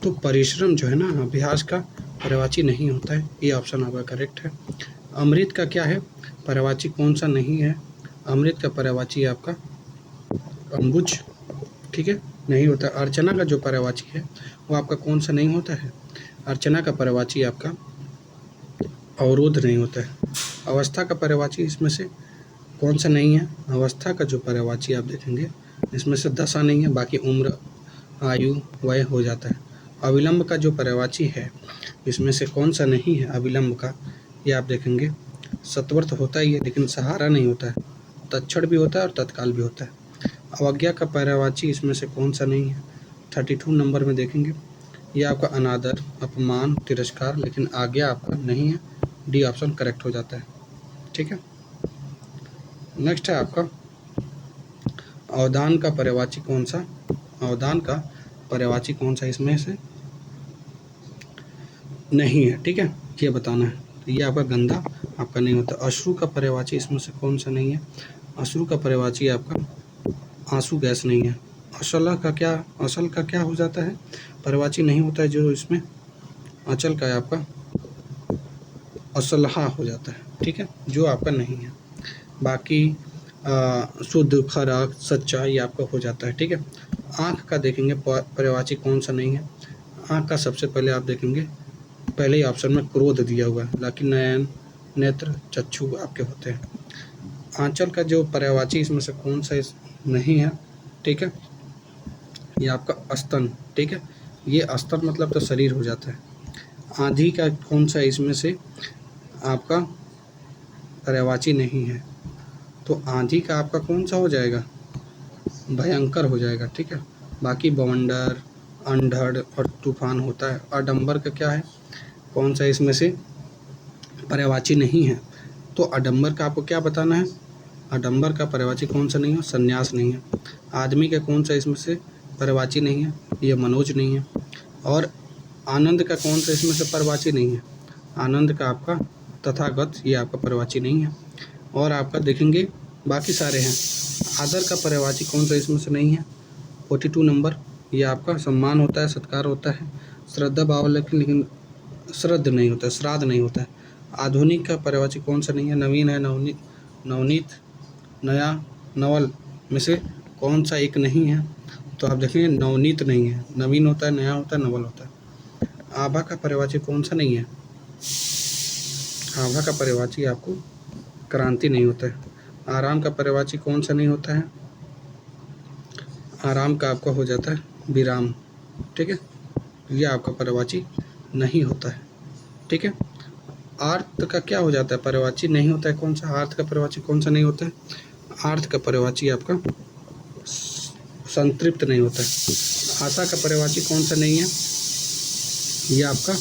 तो परिश्रम जो है ना, अभ्यास का पर्यायवाची नहीं होता है, ये ऑप्शन आपका करेक्ट है। अमृत का क्या है पर्यायवाची, कौन सा नहीं है? अमृत का पर्यायवाची आपका अम्बुज, ठीक है, नहीं होता। अर्चना का जो पर्यायवाची है वो आपका कौन सा नहीं होता है? अर्चना का पर्यायवाची आपका अवरोध नहीं होता है। अवस्था का पर्यायवाची इसमें से कौन सा नहीं है? अवस्था का जो पर्यायवाची आप देखेंगे इसमें से दशा नहीं है, बाकी उम्र, आयु, वय हो जाता है। अविलंब का जो पर्यायवाची है इसमें से कौन सा नहीं है? अविलंब का, ये आप देखेंगे सत्वर्थ होता ही है लेकिन सहारा नहीं होता है, तत्क्षण भी होता है और तत्काल भी होता है। अवज्ञा का पर्यायवाची इसमें से कौन सा नहीं है? 32 नंबर में देखेंगे, ये आपका अनादर, अपमान, तिरस्कार, लेकिन आज्ञा आपका नहीं है। डी ऑप्शन करेक्ट हो जाता है, ठीक है। नेक्स्ट है आपका अवदान का पर्यायवाची कौन सा? अवदान का पर्यायवाची कौन सा इसमें से नहीं है, ठीक है, ये बताना है। तो ये आपका गंदा आपका नहीं होता। अश्रु का पर्यायवाची इसमें से कौन सा नहीं है? अश्रु का पर्यायवाची आपका आंसू गैस नहीं है। असल का क्या हो जाता है? पर्यायवाची नहीं होता है जो इसमें अचल का है आपका असलहा हो जाता है, ठीक है, जो आपका नहीं है। बाकी शुद्ध, खरा, सच्चा ये आपका हो जाता है, ठीक है। आँख का देखेंगे पर्यायवाची कौन सा नहीं है? आँख का सबसे पहले आप देखेंगे पहले ही ऑप्शन में क्रोध दिया हुआ है, बाकी नयन, नेत्र, चक्षु आपके होते हैं। आंचल का जो पर्यायवाची इसमें से कौन सा नहीं है, ठीक है, ये आपका स्तन, ठीक है, ये स्तन मतलब तो शरीर हो जाता है। आंधी का कौन सा इसमें से आपका पर्यायवाची नहीं है? तो आंधी का आपका कौन सा हो जाएगा? भयंकर हो जाएगा, ठीक है। बाकी बवंडर, अंधड़ और तूफान होता है। आडंबर का क्या है, कौन सा इसमें से पर्यायवाची नहीं है? तो आडंबर का आपको क्या बताना है? आडंबर का पर्यायवाची कौन सा नहीं है? संन्यास नहीं है। आदमी का कौन सा इसमें से पर्यायवाची नहीं है? ये मनोज नहीं है। और आनंद का कौन सा इसमें से पर्यायवाची नहीं है? आनंद का आपका तथागत, ये आपका पर्यायवाची नहीं है। और आपका देखेंगे बाकी सारे हैं। आदर का पर्यायवाची कौन सा इसमें से नहीं है? 42 नंबर, ये आपका सम्मान होता है, सत्कार होता है। श्रद्धा भाव, लेकिन श्रद्ध नहीं होता है, श्राद्ध नहीं होता है। आधुनिक का पर्यायवाची कौन सा नहीं है? नवीन है, नवनीत, नया, नवल में से कौन सा एक नहीं है? तो आप देखेंगे नवनीत नहीं है, नवीन होता है, नया होता है, नवल होता है। आभा का पर्यायवाची कौन सा नहीं है? आभा का पर्यायवाची आपको क्रांति नहीं होता है। आराम का पर्यायवाची कौन सा नहीं होता है? आराम का आपका हो जाता है विराम, ठीक है। ये आपका पर्यायवाची नहीं होता है। ठीक है। आर्त का क्या हो जाता है, पर्यायवाची नहीं होता है। कौन सा आर्त का पर्यायवाची कौन सा नहीं होता है? आर्त का पर्यायवाची आपका संतृप्त नहीं होता है। आशा का पर्यायवाची कौन सा नहीं है? ये आपका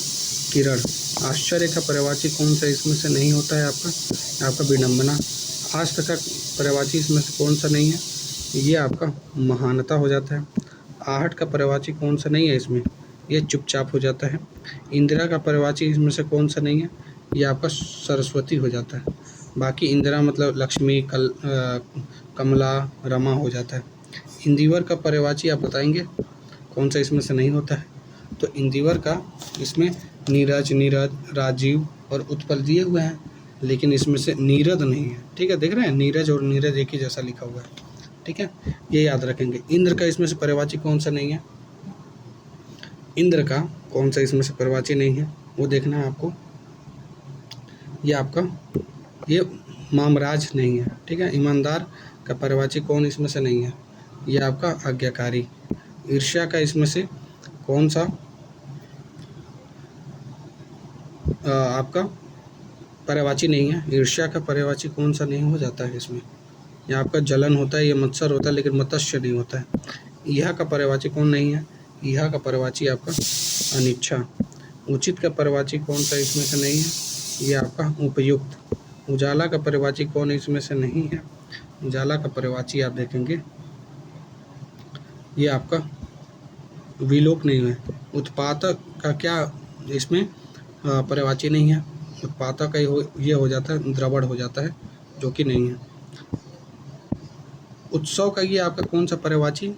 किरण। आश्चर्य का पर्यायवाची कौन सा इसमें से नहीं होता है? आपका विडंबना। आस्थ का पर्यायवाची इसमें से कौन सा नहीं है? ये आपका महानता हो जाता है। आहट का पर्यायवाची कौन सा नहीं है इसमें? ये चुपचाप हो जाता है। इंदिरा का पर्यायवाची इसमें से कौन सा नहीं है? ये आपका सरस्वती हो जाता है। बाकी इंदिरा मतलब लक्ष्मी, कमला, रमा हो जाता है। इंदिवर का पर्यायवाची आप बताएंगे कौन सा इसमें से नहीं होता है? तो इंदिवर का इसमें नीरज, राजीव और उत्पल दिए हुए हैं, लेकिन इसमें से नीरद नहीं है। ठीक है, देख रहे हैं नीरज और नीरज एक ही जैसा लिखा हुआ है। ठीक है, ये याद रखेंगे। इंद्र का इसमें से पर्यायवाची कौन सा नहीं है? इंद्र का कौन सा इसमें से पर्यायवाची नहीं है वो देखना है आपको। ये आपका ये मामराज नहीं है। ठीक है। ईमानदार का पर्यायवाची कौन इसमें से नहीं है? ये आपका आज्ञाकारी। ईर्ष्या का इसमें से कौन सा आपका पर्यायवाची नहीं है? ईर्ष्या का पर्यायवाची कौन सा नहीं हो जाता है इसमें? यह आपका जलन होता है, ये मत्सर होता है, लेकिन मत्स्य नहीं होता है। यह का पर्यायवाची कौन नहीं है? यह का पर्यायवाची आपका अनिच्छा। उचित का पर्यायवाची कौन सा इसमें से नहीं है? ये आपका उपयुक्त। उजाला का पर्यायवाची कौन इसमें से नहीं है? उजाला का पर्यायवाची आप देखेंगे ये आपका विलोप नहीं है। उत्पादक का क्या इसमें पर्यायवाची नहीं है? उत्पादक का ये हो जाता है, द्रवण हो जाता है, जो कि नहीं है। उत्सव का ये आपका कौन सा पर्यायवाची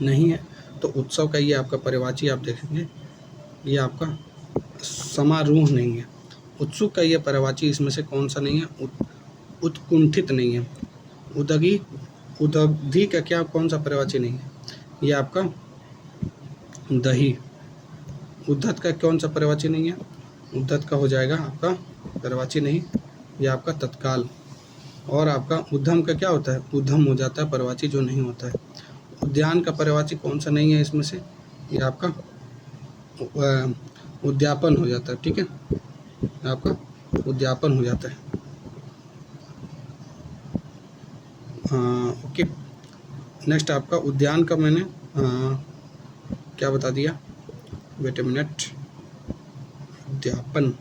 नहीं है? तो उत्सव का ये आपका पर्यायवाची आप देखेंगे ये आपका समारोह नहीं है। उत्सुक का ये पर्यायवाची इसमें से कौन सा नहीं है? उत्कुंठित नहीं है। उदग्धि का क्या कौन सा पर्यायवाची नहीं है? ये आपका दही। उद्धत का कौन सा पर्यायवाची नहीं है? उद्धत का हो जाएगा आपका पर्यायवाची नहीं, ये आपका तत्काल। और आपका उद्यम का क्या होता है? उद्यम हो जाता है पर्यायवाची जो नहीं होता है। उद्यान का पर्यायवाची कौन सा नहीं है इसमें से? ये आपका उद्यापन हो जाता है। ठीक है, आपका उद्यापन हो जाता है। ओके। नेक्स्ट आपका उद्यान का मैंने क्या बता दिया? Wait a minute. उद्यापन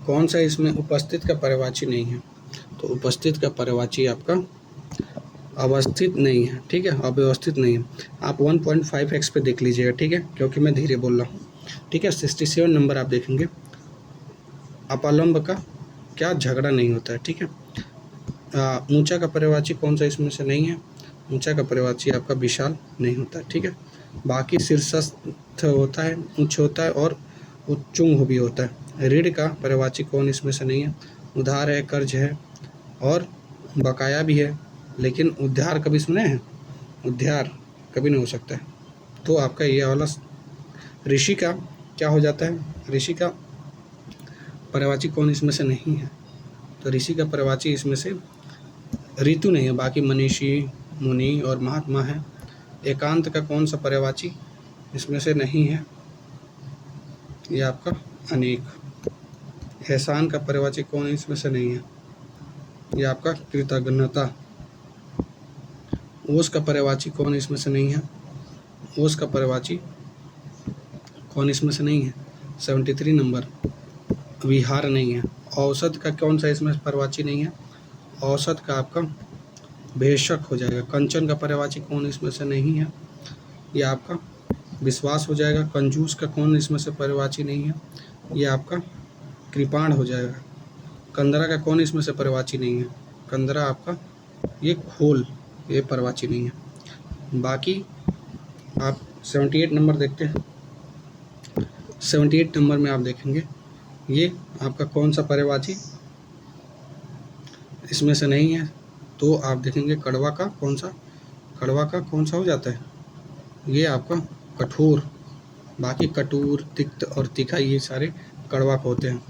कौन सा इसमें उपस्थित का पर्यायवाची नहीं है? तो उपस्थित का पर्यायवाची आपका अवस्थित नहीं है। ठीक है, अव्यवस्थित नहीं है। आप 1.5x पे देख लीजिएगा। ठीक है, क्योंकि मैं धीरे बोल रहा हूँ। ठीक है। 67 नंबर आप देखेंगे। अपलम्ब का क्या झगड़ा नहीं होता है। ठीक है। ऊंचा का पर्यायवाची कौन सा इसमें से नहीं है? ऊंचा का पर्यायवाची आपका विशाल नहीं होता है। ठीक है। बाकी शीर्षस्थ होता है, उच्च होता है और उच्चुंग भी होता है। ऋण का पर्यायवाची कौन इसमें से नहीं है? उधार है, कर्ज है और बकाया भी है, लेकिन उद्धार कभी सुने हैं? उद्धार कभी नहीं हो सकता है। तो आपका ये वाला ऋषि का क्या हो जाता है? ऋषि का पर्यायवाची कौन इसमें से नहीं है? तो ऋषि का पर्यायवाची इसमें से ऋतु नहीं है, बाकी मनीषी, मुनि और महात्मा है। एकांत का कौन सा पर्यायवाची इसमें से नहीं है? ये आपका अनेक। एहसान का पर्यायवाची कौन इसमें से नहीं है? ये आपका कृतज्ञता। ओस का पर्यायवाची कौन इसमें से नहीं है? ओस का पर्यायवाची कौन इसमें से नहीं है? 73 नंबर विहार नहीं है। औसत का कौन सा इसमें पर्यायवाची नहीं है? औसत का आपका भेषक हो जाएगा। कंचन का पर्यायवाची कौन इसमें से नहीं है? ये आपका विश्वास हो जाएगा। कंजूस का कौन इसमें से पर्यायवाची नहीं है? ये आपका कृपाण हो जाएगा। कंदरा का कौन इसमें से पर्यायवाची नहीं है? कंदरा आपका ये खोल, ये पर्यायवाची नहीं है। बाकी आप 78 नंबर देखते हैं। 78 नंबर में आप देखेंगे ये आपका कौन सा पर्यायवाची इसमें से नहीं है? तो आप देखेंगे कड़वा का कौन सा हो जाता है? ये आपका कठोर। बाकी कटूर, तिक्त और तीखा ये सारे कड़वा का होते हैं।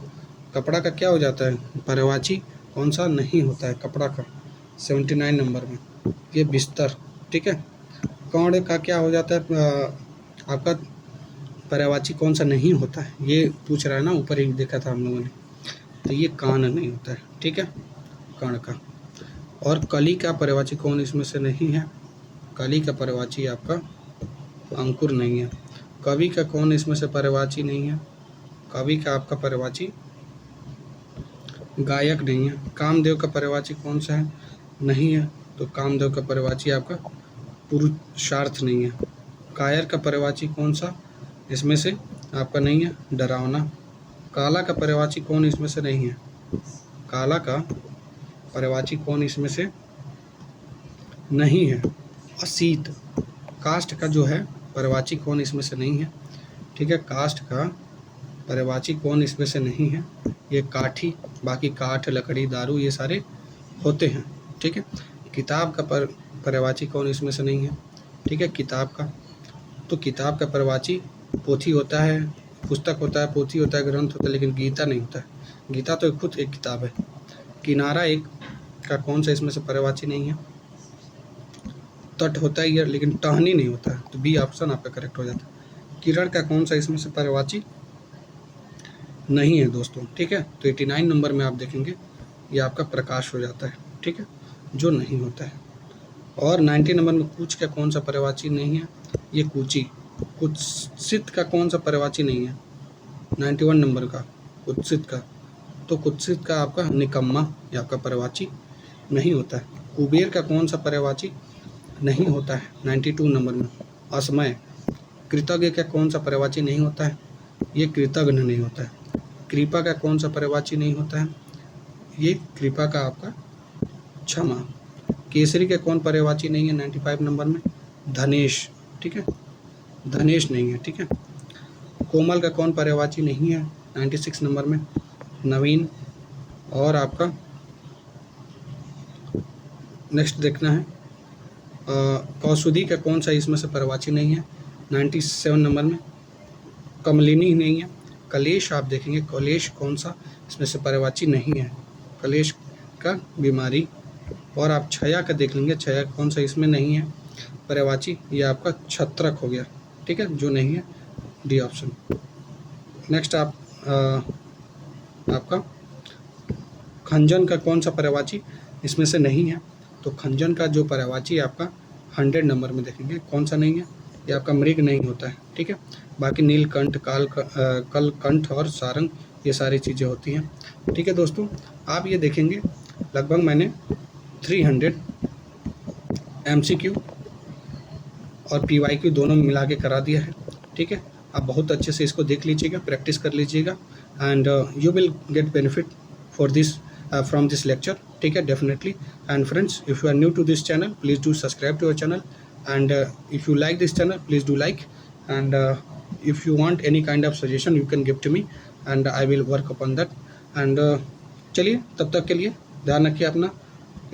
कपड़ा का क्या हो जाता है? पर्यायवाची कौन सा नहीं होता है कपड़ा का? 79 नंबर में ये बिस्तर। ठीक है। कौड़ का क्या हो जाता है, आपका पर्यायवाची कौन सा नहीं होता है, ये पूछ रहा है ना, ऊपर ही देखा था हम लोगों ने। तो ये कान नहीं होता है, ठीक है, कर्ण का। और कली का पर्यायवाची कौन इसमें से नहीं है, कली का पर्यायवाची आपका अंकुर नहीं है। कवि का कौन इसमें से पर्यायवाची नहीं है, कवि का आपका पर्यायवाची गायक नहीं है। कामदेव का पर्यायवाची कौन सा है, नहीं है, तो कामदेव का पर्यायवाची आपका पुरुषार्थ नहीं है। कायर का पर्यायवाची कौन सा इसमें से आपका नहीं है, डरावना। काला का पर्यायवाची कौन इसमें से नहीं है, काला का पर्यायवाची कौन इसमें से नहीं है, असीत। काष्ठ का जो है पर्यायवाची कौन इसमें से नहीं है, ठीक है, काष्ठ का पर्यायवाची कौन इसमें से नहीं है, ये काठी, बाकी काठ, लकड़ी, दारू ये सारे होते हैं, ठीक है। किताब का पर्यायवाची कौन इसमें से नहीं है, ठीक है, किताब का, तो किताब का पर्यायवाची पोथी होता है, पुस्तक होता है, पोथी होता है, ग्रंथ होता है, लेकिन गीता नहीं होता है। गीता तो खुद एक किताब है। किनारा एक का कौन सा इसमें से पर्यायवाची नहीं है, तट होता है ये, लेकिन टहनी नहीं होता है, तो बी ऑप्शन आपका करेक्ट हो जाता है। किरण का कौन सा इसमें से पर्यायवाची नहीं है दोस्तों, ठीक है। तो 89 नंबर में आप देखेंगे ये आपका प्रकाश हो जाता है, ठीक है, जो नहीं होता है। और 90 नंबर में कूच का कौन सा पर्यायवाची नहीं है, ये कूची। कुत्सित का कौन सा पर्यायवाची नहीं है, 91 नंबर का कुत्सित का, तो कुत्सित का आपका निकम्मा, ये आपका पर्यायवाची नहीं होता है। कुबेर का कौन सा पर्यायवाची नहीं होता है, 92 नंबर में असमय। कृतज्ञ का कौन सा पर्यायवाची नहीं होता है, ये कृतघ्न नहीं होता है। कृपा का कौन सा पर्यायवाची नहीं होता है, ये कृपा का आपका क्षमा। केसरी का कौन पर्यायवाची नहीं है, 95 नंबर में धनेश, ठीक है, धनेश नहीं है, ठीक है। कोमल का कौन पर्यायवाची नहीं है, 96 नंबर में नवीन। और आपका नेक्स्ट देखना है कौसुदी का कौन सा इसमें से पर्यायवाची नहीं है, 97 नंबर में कमलिनी नहीं है। कलेश आप देखेंगे, कलेश कौन सा इसमें से पर्यायवाची नहीं है, कलेश का बीमारी। और आप छया का देख लेंगे, छया कौन सा इसमें नहीं है पर्यायवाची, ये आपका छत्रक हो गया, ठीक है, जो नहीं है, डी ऑप्शन। नेक्स्ट आप आपका खंजन का कौन सा पर्यायवाची इसमें से नहीं है, तो खंजन का जो पर्यायवाची आपका 100 नंबर में देखेंगे कौन सा नहीं है, ये आपका मृग नहीं होता है, ठीक है। बाकी नीलकंठ, कलकंठ और सारंग ये सारी चीज़ें होती हैं, ठीक है दोस्तों। आप ये देखेंगे लगभग मैंने 300 MCQ और PYQ दोनों मिला के करा दिया है, ठीक है। आप बहुत अच्छे से इसको देख लीजिएगा, प्रैक्टिस कर लीजिएगा, and you will get benefit for this from this lecture, ठीक है, definitely. And friends, if you are new to this channel, please do subscribe to our channel, and if you like this channel, please do like, and if you want any kind of suggestion you can give to me, and I will work upon that. And चलिए तब तक के लिए ध्यान रखिए अपना,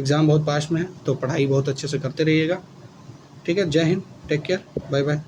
exam बहुत पास में है, तो पढ़ाई बहुत अच्छे से करते रहिएगा, ठीक है। जय हिंद, टेक केयर, बाय बाय।